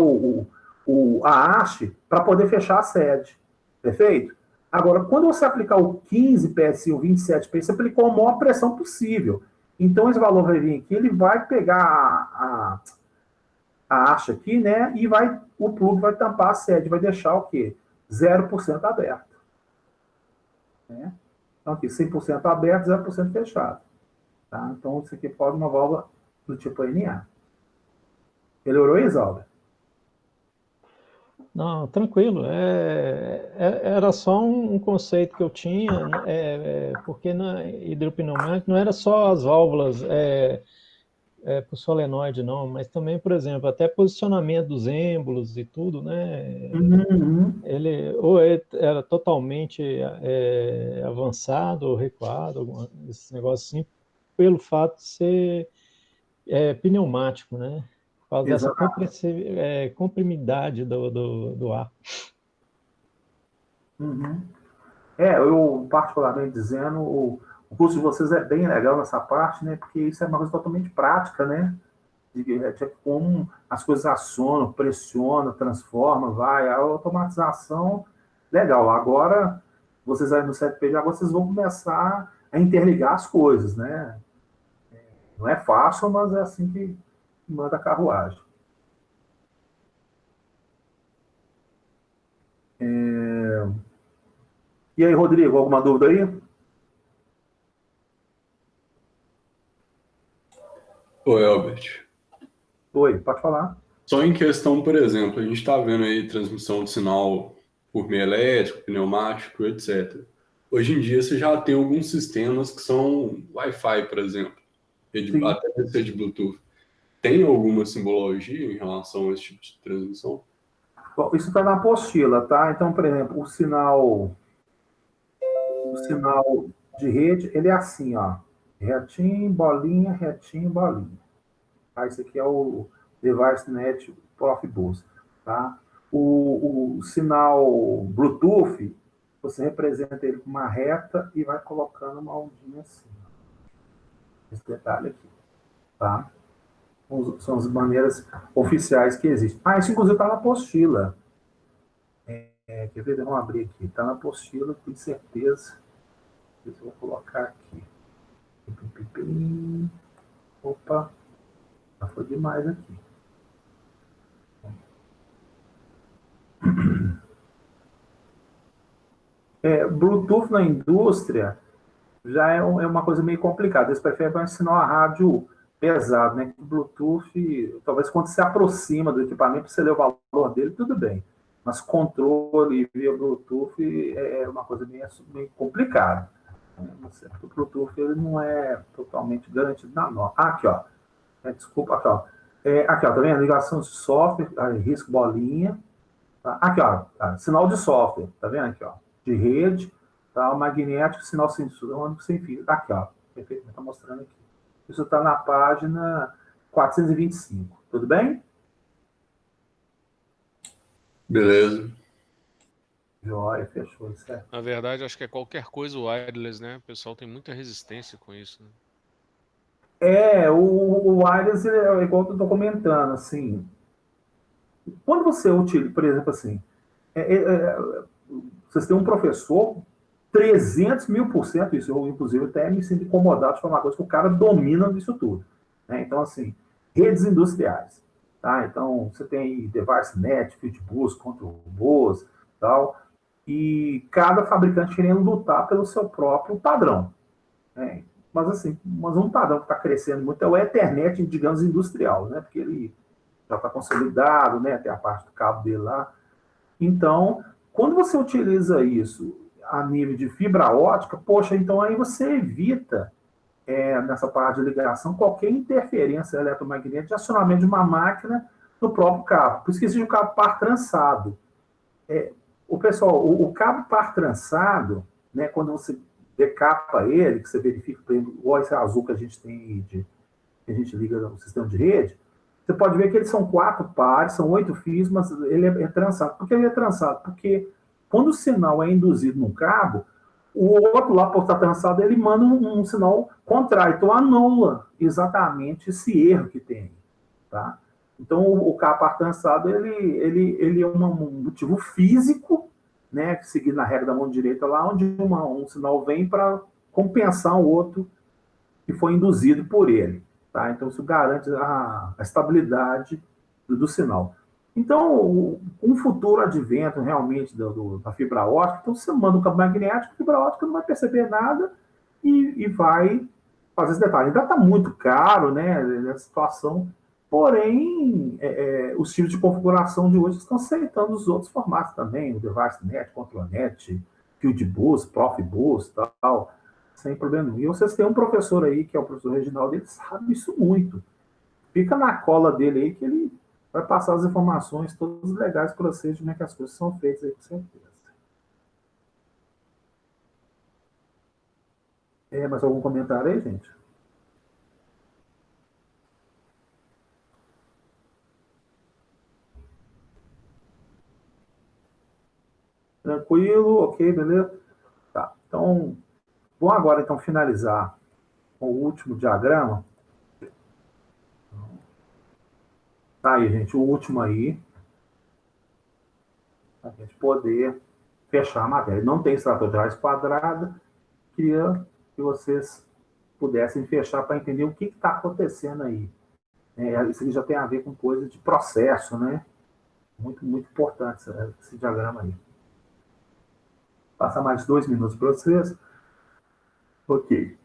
a haste para poder fechar a sede. Perfeito? Agora, quando você aplicar o 15 PSI ou 27 PSI, você aplicou a maior pressão possível. Então, esse valor vai vir aqui, ele vai pegar a haste aqui, né? E o plug vai tampar a sede, vai deixar o quê? 0% aberto. Né? Então, aqui, 100% aberto, 0% fechado. Tá? Então, isso aqui pode uma válvula do tipo NA. Melhorou, Isalda? Não, tranquilo. Era só um conceito que eu tinha, porque na hidropneumática não era só as válvulas para o solenoide, não, mas também, por exemplo, até posicionamento dos êmbolos e tudo, né? Ele ou era totalmente avançado ou recuado, esse negócio assim, pelo fato de ser pneumático, né? Por causa dessa comprimidade do ar. Eu, particularmente dizendo, o curso de vocês é bem legal nessa parte, né? Porque isso é uma coisa totalmente prática, né? De como as coisas acionam, pressiona, transforma, vai. A automatização, legal. Agora, vocês aí no 7P, já vocês vão começar a interligar as coisas, né? Não é fácil, mas é assim que manda a carruagem. E aí, Rodrigo, alguma dúvida aí? Oi, Albert. Oi, pode falar. Só em questão, por exemplo, a gente está vendo aí transmissão de sinal por meio elétrico, pneumático, etc. Hoje em dia você já tem alguns sistemas que são Wi-Fi, por exemplo, até rede Bluetooth. Tem alguma simbologia em relação a esse tipo de transmissão? Bom, isso está na apostila, tá? Então, por exemplo, o sinal de rede, ele é assim, ó. Retinho, bolinha, retinho, bolinha. Tá? Esse aqui é o Device Net Profibus, tá? O sinal Bluetooth, você representa ele com uma reta e vai colocando uma ondinha assim. Esse detalhe aqui, tá? São as maneiras oficiais que existem. Isso inclusive está na apostila. Quer ver? Vamos abrir aqui. Está na apostila, com certeza. Eu vou colocar aqui. Opa, já foi demais aqui. Bluetooth na indústria, já é uma coisa meio complicada. Eles preferem ensinar a rádio pesado, né? O Bluetooth, talvez quando se aproxima do equipamento, você lê o valor dele, tudo bem. Mas controle via Bluetooth é uma coisa meio complicada. O Bluetooth ele não é totalmente garantido na norma. Aqui, ó. Desculpa, aqui, ó. Aqui, ó, tá vendo? Ligação de software, risco bolinha. Tá? Aqui, ó. Tá? Sinal de software, tá vendo aqui, ó? De rede, tá? O magnético, sinal sem fio. Aqui, ó. Perfeito, tá mostrando aqui. Isso está na página 425. Tudo bem? Beleza. Joia, fechou, certo. Na verdade, acho que é qualquer coisa wireless, né? O pessoal tem muita resistência com isso, né? O wireless é igual eu estou comentando, assim. Quando você utiliza, por exemplo, assim, vocês têm um professor 300.000%, isso eu, inclusive, até me sinto incomodado de falar uma coisa que o cara domina disso tudo. Né? Então, assim, redes industriais. Tá? Então, você tem device net, Fieldbus, control-bus, tal, e cada fabricante querendo lutar pelo seu próprio padrão. Né? Mas um padrão que está crescendo muito é o Ethernet, digamos, industrial, né? Porque ele já está consolidado, né? Tem a parte do cabo dele lá. Então, quando você utiliza isso a nível de fibra ótica, poxa, então aí você evita, nessa parte de ligação, qualquer interferência eletromagnética de acionamento de uma máquina no próprio cabo. Por isso que existe o cabo par trançado. O cabo par trançado, né, quando você decapa ele, que você verifica, por exemplo, igual esse azul que a gente tem, que a gente liga no sistema de rede, você pode ver que eles são 4 pares, são 8 fios, mas ele é trançado. Por que ele é trançado? Porque quando o sinal é induzido num cabo, o outro lá, por estar trançado, ele manda um sinal contrário. Então, anula exatamente esse erro que tem. Tá? Então, o cabo par trançado, ele é um motivo físico, né, seguindo a regra da mão direita lá, onde um sinal vem para compensar o outro que foi induzido por ele. Tá? Então, isso garante a estabilidade do sinal. Então, um futuro advento realmente da fibra ótica, então você manda um cabo magnético, a fibra ótica não vai perceber nada e vai fazer esse detalhe. Ainda está muito caro, né, nessa situação, porém, os tipos de configuração de hoje estão aceitando os outros formatos também, o device net, control net, Fieldbus, Profibus, tal, sem problema nenhum. E vocês têm um professor aí, que é o professor Reginaldo, ele sabe isso muito. Fica na cola dele aí que ele vai passar as informações todas legais para vocês de como é que as coisas são feitas aí, com certeza. Mais algum comentário aí, gente? Tranquilo, ok, beleza? Tá, então, vamos agora então finalizar com o último diagrama. Tá aí, gente, o último aí, para a gente poder fechar a matéria. Não tem extrator de raiz quadrada, queria que vocês pudessem fechar para entender o que está acontecendo aí. Isso aqui já tem a ver com coisa de processo, né? Muito, muito importante esse diagrama aí. Passar mais 2 minutos para vocês. Ok.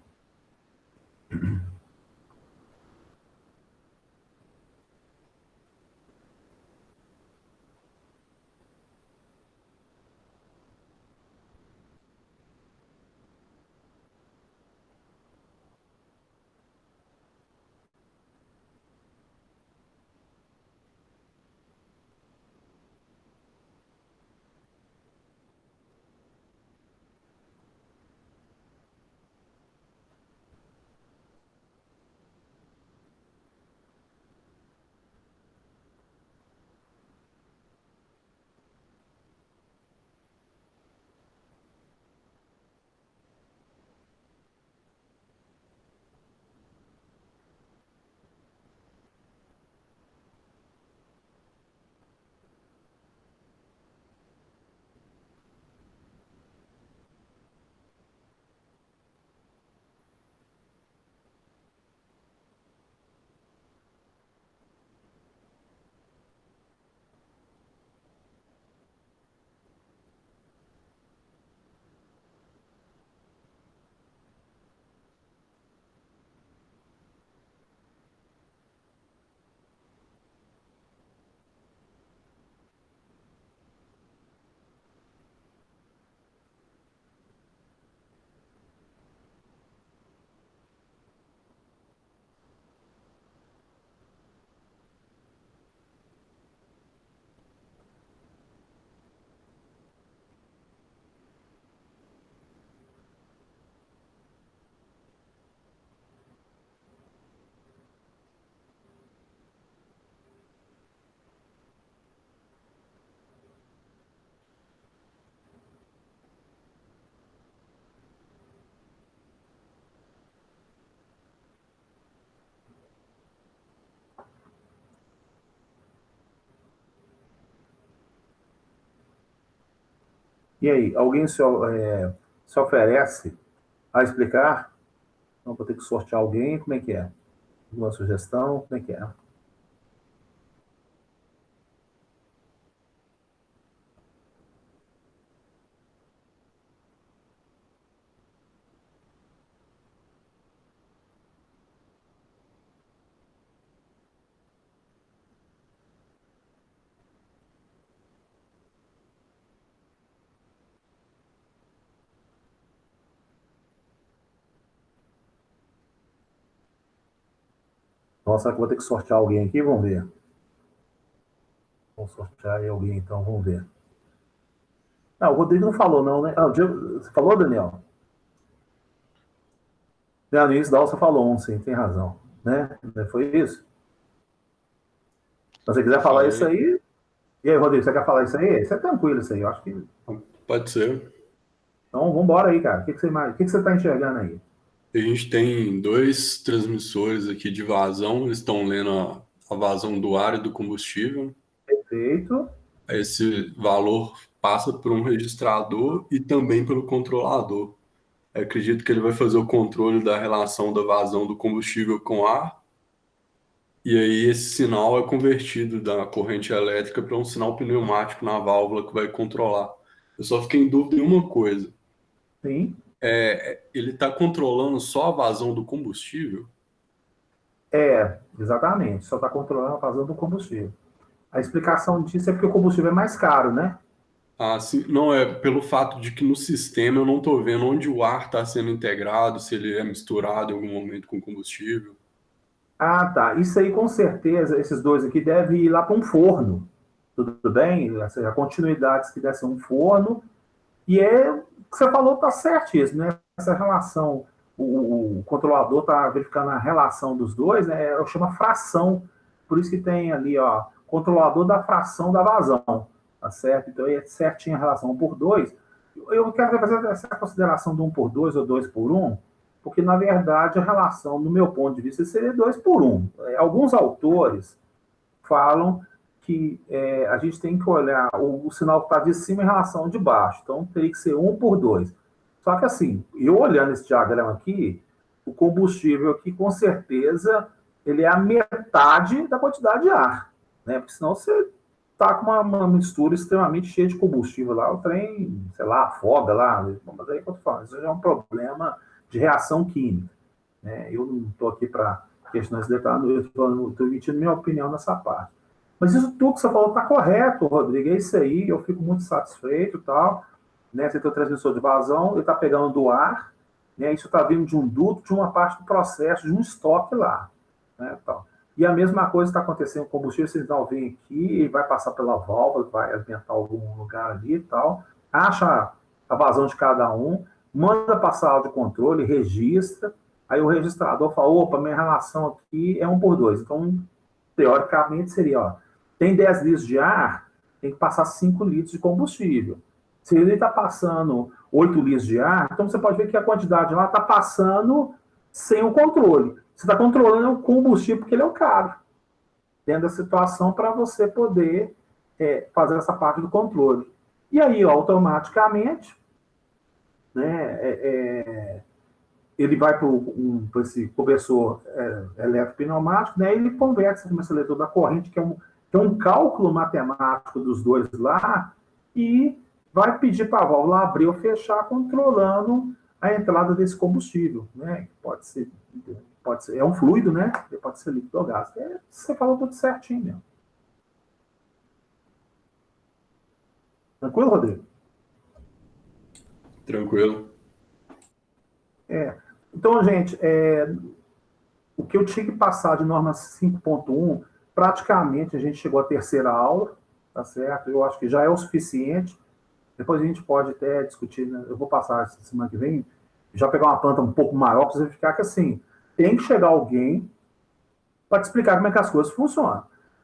E aí, alguém se oferece a explicar? Então, vou ter que sortear alguém, como é que é? Uma sugestão, como é que é? Nossa, vou ter que sortear alguém aqui, vamos ver. Vamos sortear aí alguém, então, vamos ver. Ah, o Rodrigo não falou, não, né? Ah, o Diego, você falou, Daniel? No início da aula você falou sim, tem razão. Né? Foi isso? Se você quiser falar isso aí. E aí, Rodrigo, você quer falar isso aí? Isso é tranquilo, isso aí. Eu acho que. Pode ser. Então, vamos embora aí, cara. O que você está enxergando aí? A gente tem dois transmissores aqui de vazão, eles estão lendo a vazão do ar e do combustível. Perfeito. Esse valor passa por um registrador e também pelo controlador. Eu acredito que ele vai fazer o controle da relação da vazão do combustível com ar. E aí esse sinal é convertido da corrente elétrica para um sinal pneumático na válvula que vai controlar. Eu só fiquei em dúvida em uma coisa. Sim. Ele está controlando só a vazão do combustível? Exatamente. Só está controlando a vazão do combustível. A explicação disso é porque o combustível é mais caro, né? Ah, sim. Não, é pelo fato de que no sistema eu não estou vendo onde o ar está sendo integrado, se ele é misturado em algum momento com combustível. Ah, tá. Isso aí, com certeza, esses dois aqui devem ir lá para um forno. Tudo bem? A continuidade que deve ser um forno. E o que você falou está certíssimo, né? Essa relação, o controlador está verificando a relação dos dois, né? Chama fração. Por isso que tem ali, ó, controlador da fração da vazão. Tá certo? Então, é certinho a relação 1 por 2. Eu quero fazer essa consideração do 1 por 2 ou 2 por 1, porque, na verdade, a relação, no meu ponto de vista, seria 2 por 1. Alguns autores falam que a gente tem que olhar o sinal que está de cima em relação ao de baixo. Então, teria que ser 1 por 2. Só que, assim, eu olhando esse diagrama aqui, o combustível aqui, com certeza, ele é a metade da quantidade de ar. Né? Porque senão você está com uma mistura extremamente cheia de combustível lá, o trem, sei lá, afoga lá. Mas aí, quando eu falo, isso já é um problema de reação química. Né? Eu não estou aqui para questionar esse detalhe, eu estou emitindo minha opinião nessa parte. Mas isso tudo que você falou está correto, Rodrigo, é isso aí, eu fico muito satisfeito e tal. Né? Você tem o transmissor de vazão, ele está pegando do ar, né? Isso está vindo de um duto, de uma parte do processo, de um estoque lá. Né? Tal. E a mesma coisa está acontecendo com o combustível, esse sinal vem aqui e vai passar pela válvula, vai alimentar algum lugar ali e tal, acha a vazão de cada um, manda passar áudio de controle, registra, aí o registrador fala, opa, minha relação aqui é 1 por 2. Então, teoricamente, seria, ó, tem 10 litros de ar, tem que passar 5 litros de combustível. Se ele está passando 8 litros de ar, então você pode ver que a quantidade lá está passando sem o controle. Você está controlando o combustível porque ele é o caro. Dentro da situação para você poder fazer essa parte do controle. E aí, ó, automaticamente, né, ele vai para esse compressor eletropneumático, né, ele converte esse seletor da corrente, que é um cálculo matemático dos dois lá, e vai pedir para a válvula abrir ou fechar, controlando a entrada desse combustível. Né, pode ser, é um fluido, né? Pode ser líquido ou gás. Você falou tudo certinho mesmo. Tranquilo, Rodrigo? Tranquilo. Então, gente, o que eu tinha que passar de norma 5.1, praticamente a gente chegou à terceira aula, tá certo? Eu acho que já é o suficiente. Depois a gente pode até discutir, né? Eu vou passar essa semana que vem, já pegar uma planta um pouco maior para você ficar que assim, tem que chegar alguém para te explicar como é que as coisas funcionam.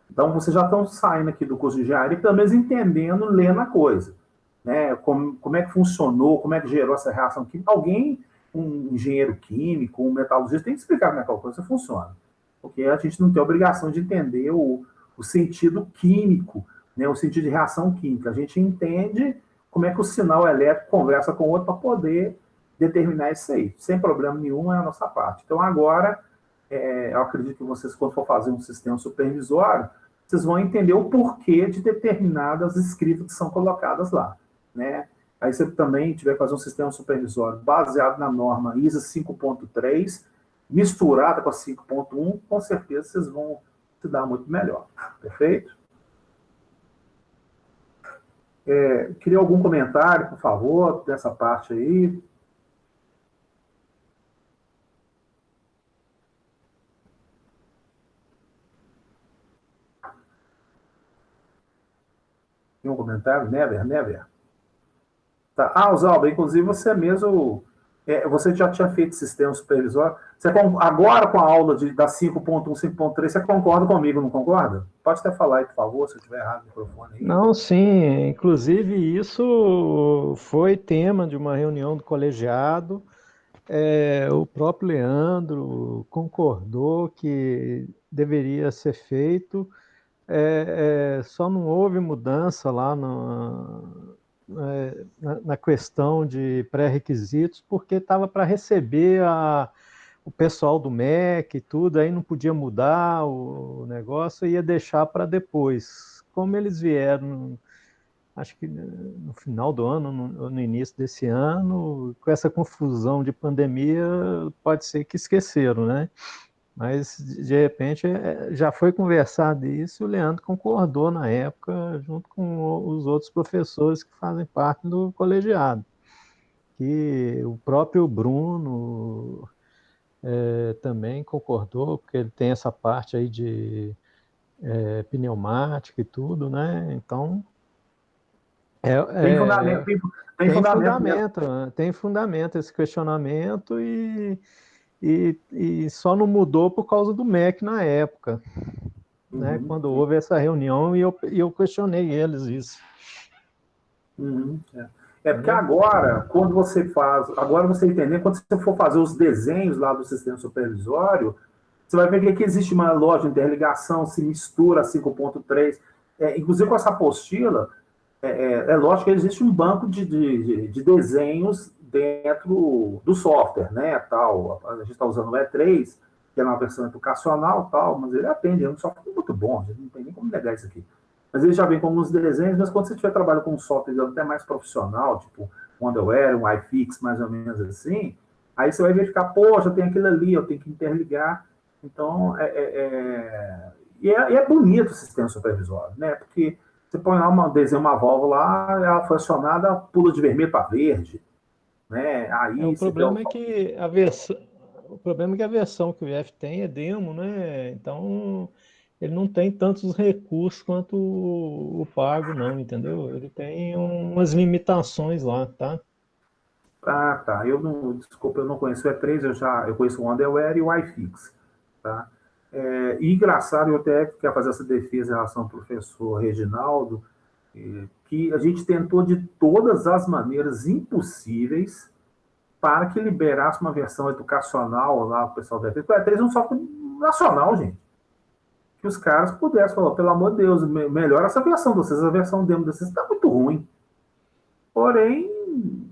Então, vocês já estão saindo aqui do curso de engenharia, pelo menos entendendo, lendo a coisa. Né? Como é que funcionou, como é que gerou essa reação química. Alguém, um engenheiro químico, um metalurgista, tem que explicar como é que a coisa funciona. Porque a gente não tem a obrigação de entender o sentido químico, né? O sentido de reação química. A gente entende como é que o sinal elétrico conversa com o outro para poder determinar isso aí. Sem problema nenhum é a nossa parte. Então, agora, eu acredito que vocês, quando for fazer um sistema supervisório, vocês vão entender o porquê de determinadas escritas que são colocadas lá, né? Aí você também tiver que fazer um sistema supervisório baseado na norma ISA 5.3, misturada com a 5.1, com certeza vocês vão se dar muito melhor. Perfeito? Queria algum comentário, por favor, dessa parte aí? Tem um comentário? Never. Tá. Oswaldo, inclusive você mesmo, você já tinha feito sistema supervisório. Agora com a aula da 5.1, 5.3, você concorda comigo, não concorda? Pode até falar aí, por favor, se eu estiver errado no microfone aí. Não, sim, inclusive isso foi tema de uma reunião do colegiado. O próprio Leandro concordou que deveria ser feito, só não houve mudança lá na questão de pré-requisitos, porque estava para receber o pessoal do MEC e tudo, aí não podia mudar o negócio, ia deixar para depois. Como eles vieram, acho que no final do ano, no início desse ano, com essa confusão de pandemia, pode ser que esqueceram, né? Mas, de repente, já foi conversado isso e o Leandro concordou na época, junto com os outros professores que fazem parte do colegiado. Que o próprio Bruno também concordou, porque ele tem essa parte aí de pneumática e tudo, né? Então, Tem fundamento, tem fundamento esse questionamento e só não mudou por causa do MEC na época, né? Quando houve essa reunião e eu questionei eles isso. Porque agora, quando você faz, agora você entender, quando você for fazer os desenhos lá do sistema supervisório, você vai ver que existe uma loja de interligação, se mistura 5.3, inclusive com essa apostila, lógico que existe um banco de desenhos dentro do software, né, tal. A gente está usando o E3, que é uma versão educacional, tal, mas ele atende, é um software muito bom, não tem nem como negar isso aqui. Mas ele já vem com alguns desenhos, mas quando você estiver trabalhando com um software até mais profissional, tipo um Underwear, um iFix, mais ou menos assim, aí você vai verificar, poxa, tem aquilo ali, eu tenho que interligar. Então, e é bonito o sistema supervisório, né? Porque você põe lá, desenha uma válvula lá, ela foi acionada, pula de vermelho para verde, né? Aí o problema é que a versão que o IF tem é demo, né? Então ele não tem tantos recursos quanto o pago, não, entendeu? Ele tem umas limitações lá, tá? Tá. Desculpa, eu não conheço o E3, eu conheço o Underwear e o iFix, tá? E engraçado, eu até quero fazer essa defesa em relação ao professor Reginaldo, que a gente tentou de todas as maneiras impossíveis para que liberasse uma versão educacional lá para o pessoal do E3. O E3 é um software nacional, gente. Que os caras pudessem falar, pelo amor de Deus, melhora essa versão de vocês, a versão demo de vocês está muito ruim. Porém,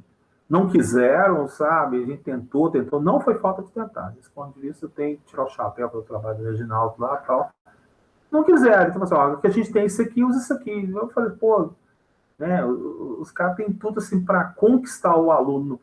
não quiseram, sabe? A gente tentou, não foi falta de tentar. Desse ponto de vista, eu tenho que tirar o chapéu para o trabalho do Reginaldo lá e tal. Não quiseram, então, assim, que a gente tem isso aqui, usa isso aqui. Eu falei, pô, né, os caras têm tudo assim para conquistar o aluno,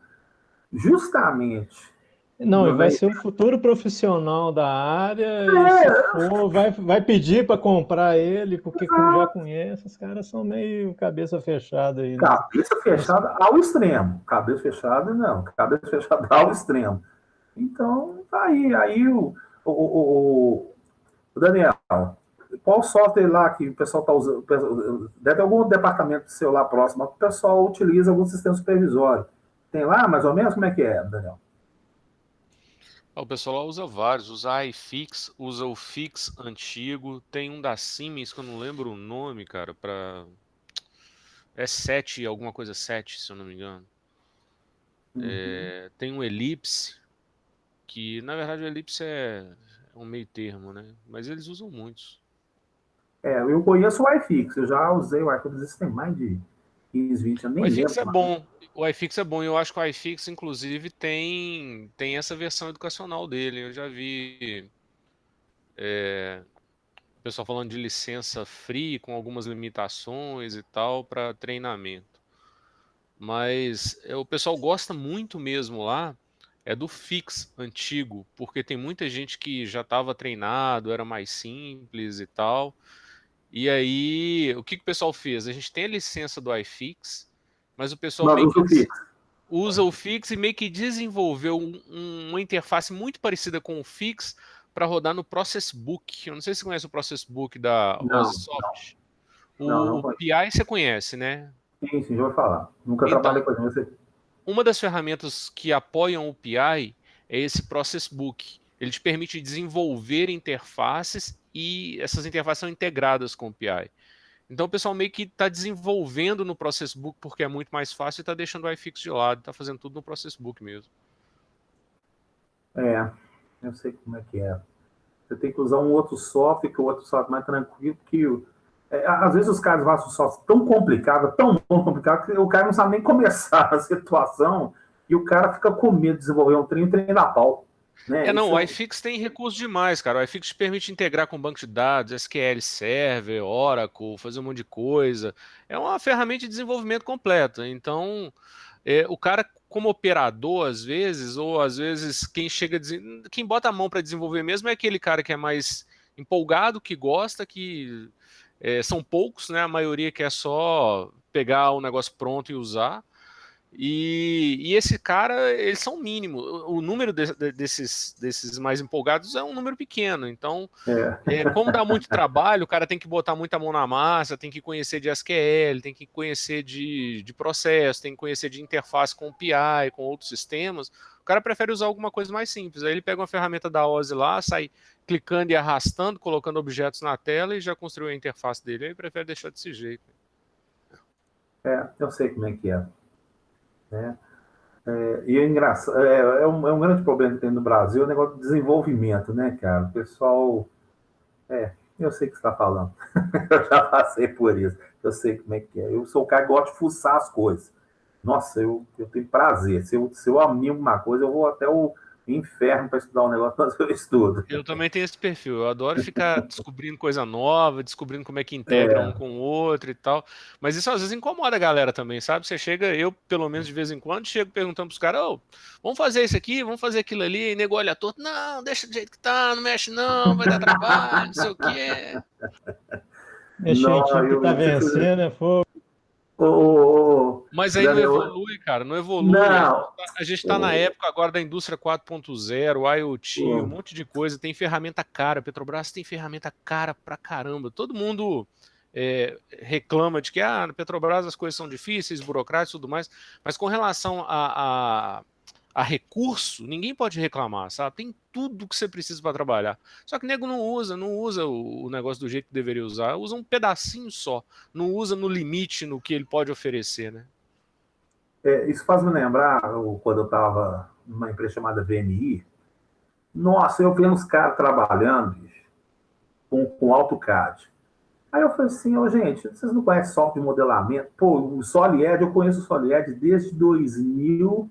justamente. Não, vai ser um futuro profissional da área, e se for, vai pedir para comprar ele, porque como já conhece, os caras são meio cabeça fechada aí. Né? Cabeça fechada ao extremo. Cabeça fechada, não. Cabeça fechada ao extremo. Então, tá aí. Aí o Daniel, qual software lá que o pessoal está usando? Deve ter algum departamento seu lá próximo que o pessoal utiliza algum sistema supervisório. Tem lá, mais ou menos? Como é que é, Daniel? O pessoal usa vários, usa iFix, usa o Fix antigo, tem um da Siemens que eu não lembro o nome, cara, é 7, alguma coisa 7, se eu não me engano. Tem um Ellipse, que na verdade o Ellipse é um meio termo, né? Mas eles usam muitos. Eu conheço o iFix, eu já usei o iFix, isso tem mais de 15, 20 anos, nem O iFix lembro. é bom. O iFix é bom. Eu acho que o iFix, inclusive, tem essa versão educacional dele. Eu já vi o pessoal falando de licença free, com algumas limitações e tal, para treinamento. Mas o pessoal gosta muito mesmo lá, é do Fix antigo, porque tem muita gente que já estava treinado, era mais simples e tal. E aí, o que o pessoal fez? A gente tem a licença do iFix, mas o pessoal Mas meio que uso fixo. usa o Fix e meio que desenvolveu uma interface muito parecida com o Fix para rodar no Process Book. Eu não sei se você conhece o Process Book da Não, OSSoft. não O conheço. PI você conhece, né? Sim, já vou falar. Nunca trabalhei Então, com você. uma das ferramentas que apoiam o PI é esse Process Book. Ele te permite desenvolver interfaces e essas interfaces são integradas com o PI. Então o pessoal meio que está desenvolvendo no Process Book porque é muito mais fácil e está deixando o iFix de lado, está fazendo tudo no Process Book mesmo. Eu sei como é que é. Você tem que usar um outro software, que o outro software mais tranquilo, que às vezes os caras fazem um software tão complicado, que o cara não sabe nem começar a situação e o cara fica com medo de desenvolver um trem da pau. Né? Não, o iFix tem recurso demais, cara. O iFix te permite integrar com banco de dados, SQL Server, Oracle, fazer um monte de coisa. É uma ferramenta de desenvolvimento completa. Então, o cara, como operador, às vezes, ou às vezes quem bota a mão para desenvolver mesmo é aquele cara que é mais empolgado, que gosta, que são poucos, né? A maioria quer só pegar o negócio pronto e usar. E esse cara, eles são mínimos. O número desses mais empolgados é um número pequeno. Então, como dá muito trabalho, o cara tem que botar muita mão na massa, tem que conhecer de SQL, tem que conhecer de processo, tem que conhecer de interface com o PI, com outros sistemas. O cara prefere usar alguma coisa mais simples. Aí ele pega uma ferramenta da OSI lá, sai clicando e arrastando, colocando objetos na tela e já construiu a interface dele. Aí ele prefere deixar desse jeito. Eu sei como é que é. E é engraçado, é um grande problema que tem no Brasil, o negócio de desenvolvimento, né, cara? O pessoal. Eu sei o que você está falando. Eu já passei por isso. Eu sei como é que é. Eu sou o cara que gosta de fuçar as coisas. Nossa, eu tenho prazer. Se eu animo uma coisa, eu vou até o inferno para estudar um negócio, mas eu estudo. Eu também tenho esse perfil. Eu adoro ficar descobrindo coisa nova, descobrindo como é que integra um com o outro e tal. Mas isso às vezes incomoda a galera também, sabe? Você chega, eu pelo menos de vez em quando, chego perguntando pros caras, vamos fazer isso aqui, vamos fazer aquilo ali, e nego olha torto, não, deixa do jeito que tá, não mexe não, vai dar trabalho, não sei o quê. Mexer em time que tá vencendo é fogo. Mas aí não evolui, cara, não evolui. Não. A gente tá na época agora da indústria 4.0, IoT, um monte de coisa, tem ferramenta cara, Petrobras tem ferramenta cara pra caramba. Todo mundo reclama de que na Petrobras as coisas são difíceis, burocráticas e tudo mais, mas com relação a recurso, ninguém pode reclamar, sabe? Tem tudo que você precisa para trabalhar. Só que o nego não usa o negócio do jeito que deveria usar, usa um pedacinho só, não usa no limite no que ele pode oferecer, né? Isso faz me lembrar quando eu estava numa empresa chamada VMI. Nossa, eu vendo os caras trabalhando, bicho, com AutoCAD. Aí eu falei assim, gente, vocês não conhecem software de modelamento? Pô, o SolidEd, eu conheço o SolidEd desde 2000.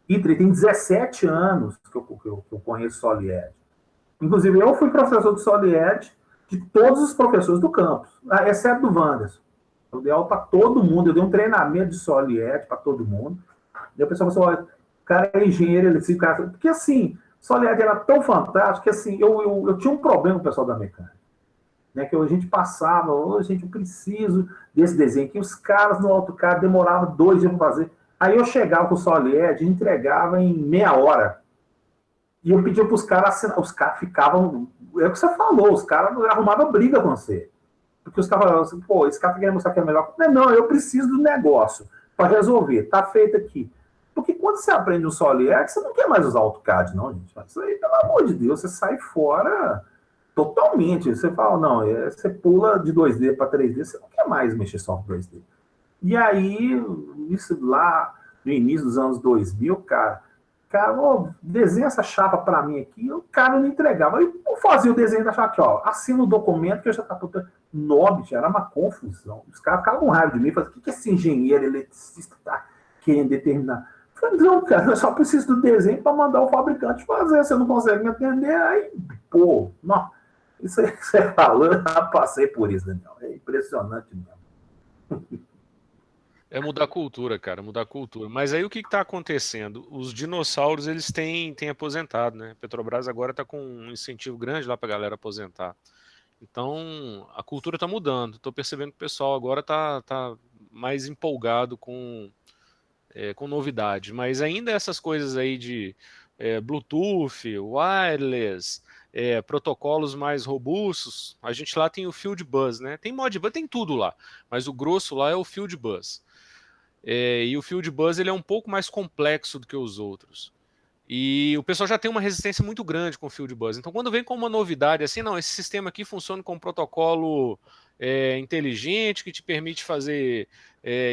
Tem 17 anos que eu conheço SolidEd. Inclusive, eu fui professor de SolidEd de todos os professores do campus, exceto do Wanderson. Eu dei aula para todo mundo, eu dei um treinamento de SolidEd para todo mundo. E o pessoal falou assim, olha, o cara é engenheiro, ele fica... Porque assim, SolidEd era tão fantástico que assim, eu tinha um problema com o pessoal da mecânica. Né, que a gente passava, gente, eu preciso desse desenho, que os caras no AutoCAD demoravam 2 dias para fazer. Aí eu chegava com o SolidEd e entregava em meia hora. E eu pedia para os caras assinar. Os caras ficavam... É o que você falou, os caras arrumavam briga com você. Porque os caras falavam assim, esse cara tá querendo mostrar que é melhor. Não, eu preciso do negócio para resolver. Tá feito aqui. Porque quando você aprende o SolidEd, você não quer mais usar o AutoCAD, não, gente. Isso aí, pelo amor de Deus, você sai fora totalmente. Você fala, não, você pula de 2D para 3D, você não quer mais mexer só com 2D. E aí, isso lá no início dos anos 2000, cara, cara, ô, desenha essa chapa para mim aqui, o cara não entregava. Eu fazia o desenho da chapa aqui, ó, assina o documento que eu já tá tudo. Nobre, era uma confusão. Os caras ficavam com raiva de mim, falavam, o que esse engenheiro eletricista tá querendo determinar? Eu falei, não, cara, eu só preciso do desenho para mandar o fabricante fazer, você não consegue me atender, aí, pô, não. Isso aí que você falou, eu já passei por isso, Daniel. É impressionante mesmo. É mudar a cultura, cara, mudar a cultura. Mas aí o que está acontecendo? Os dinossauros, eles têm aposentado, né? A Petrobras agora está com um incentivo grande lá para a galera aposentar. Então, a cultura está mudando. Estou percebendo que o pessoal agora tá mais empolgado com novidade. Mas ainda essas coisas aí de Bluetooth, wireless, protocolos mais robustos, a gente lá tem o Field Bus, né? Tem Modbus, tem tudo lá. Mas o grosso lá é o Field Bus. E o Field Bus ele é um pouco mais complexo do que os outros. E o pessoal já tem uma resistência muito grande com o Field Bus. Então, quando vem com uma novidade assim, não, esse sistema aqui funciona com um protocolo inteligente que te permite fazer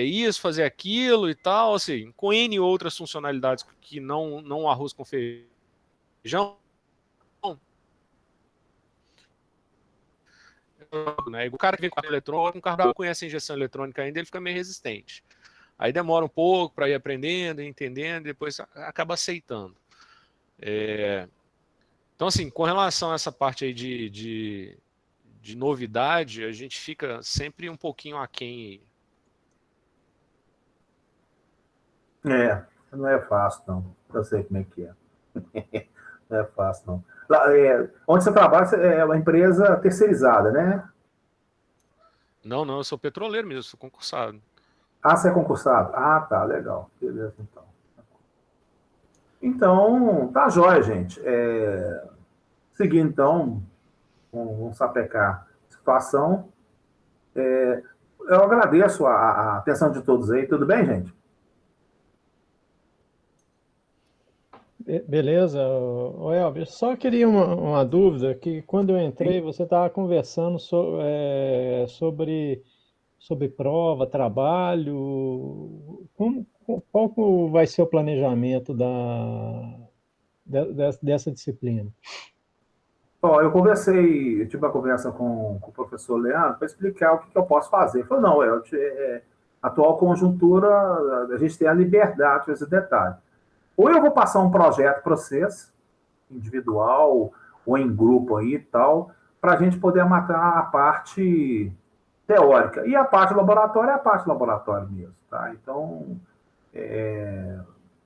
isso, fazer aquilo e tal, assim, com N outras funcionalidades que não arroz com feijão. Né? O cara que vem com carro eletrônico, um carro que não conhece a injeção eletrônica ainda, ele fica meio resistente. Aí demora um pouco para ir aprendendo, entendendo, e depois acaba aceitando. Então, assim, com relação a essa parte aí de novidade, a gente fica sempre um pouquinho aquém. Não é fácil, não. Eu sei como é que é. Não é fácil, não. Lá, onde você trabalha é uma empresa terceirizada, né? Não, eu sou petroleiro mesmo, sou concursado. Ah, você é concursado? Ah, tá, legal. Beleza, então. Então, tá jóia, gente. Seguindo, então, vamos sapecar a situação. Eu agradeço a atenção de todos aí. Tudo bem, gente? Beleza, Elber. Só queria uma dúvida, que quando eu entrei, você estava conversando sobre prova, trabalho. Qual vai ser o planejamento dessa disciplina? Bom, eu tive uma conversa com o professor Leandro para explicar o que eu posso fazer. Ele falou, não, atual conjuntura, a gente tem a liberdade, esse detalhe. Ou eu vou passar um projeto para vocês, individual ou em grupo aí e tal, para a gente poder matar a parte teórica. E a parte laboratória é a parte laboratória mesmo, tá? Então,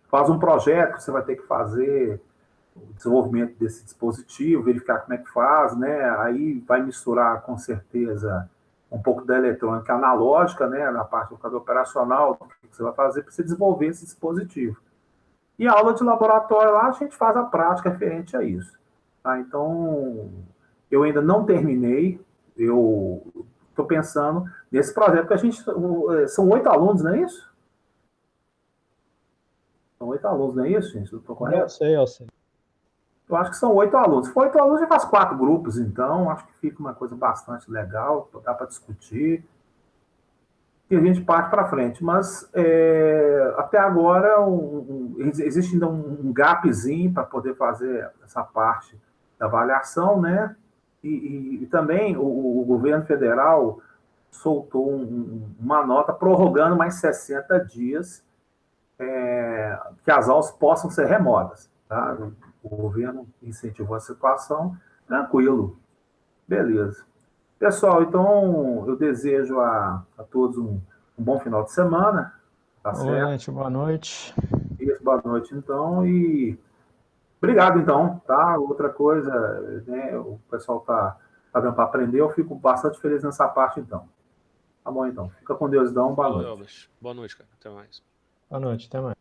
faz um projeto que você vai ter que fazer o desenvolvimento desse dispositivo, verificar como é que faz, né? Aí vai misturar, com certeza, um pouco da eletrônica analógica, né? Na parte do operacional, o que você vai fazer para você desenvolver esse dispositivo. E a aula de laboratório lá, a gente faz a prática referente a isso. Tá? Então, eu ainda não terminei, eu estou pensando nesse projeto, que a gente, são 8 alunos, não é isso? São 8 alunos, não é isso, gente? Eu estou correto? Eu sei. Eu acho que são 8 alunos. Se for 8 alunos, já faz 4 grupos, então, acho que fica uma coisa bastante legal, dá para discutir. E a gente parte para frente. Mas até agora existe ainda um gapzinho para poder fazer essa parte da avaliação, né? E também o governo federal soltou uma nota prorrogando mais 60 dias que as aulas possam ser remotas. Tá? O governo incentivou a situação, tranquilo. Beleza. Pessoal, então eu desejo a todos um bom final de semana. Tá certo? Boa noite. Isso, boa noite, então. E obrigado, então. Tá? Outra coisa, né, o pessoal tá dando para aprender, eu fico bastante feliz nessa parte, então. Tá bom, então. Fica com Deus, então. Boa noite. Boa noite, cara. Até mais. Boa noite, até mais.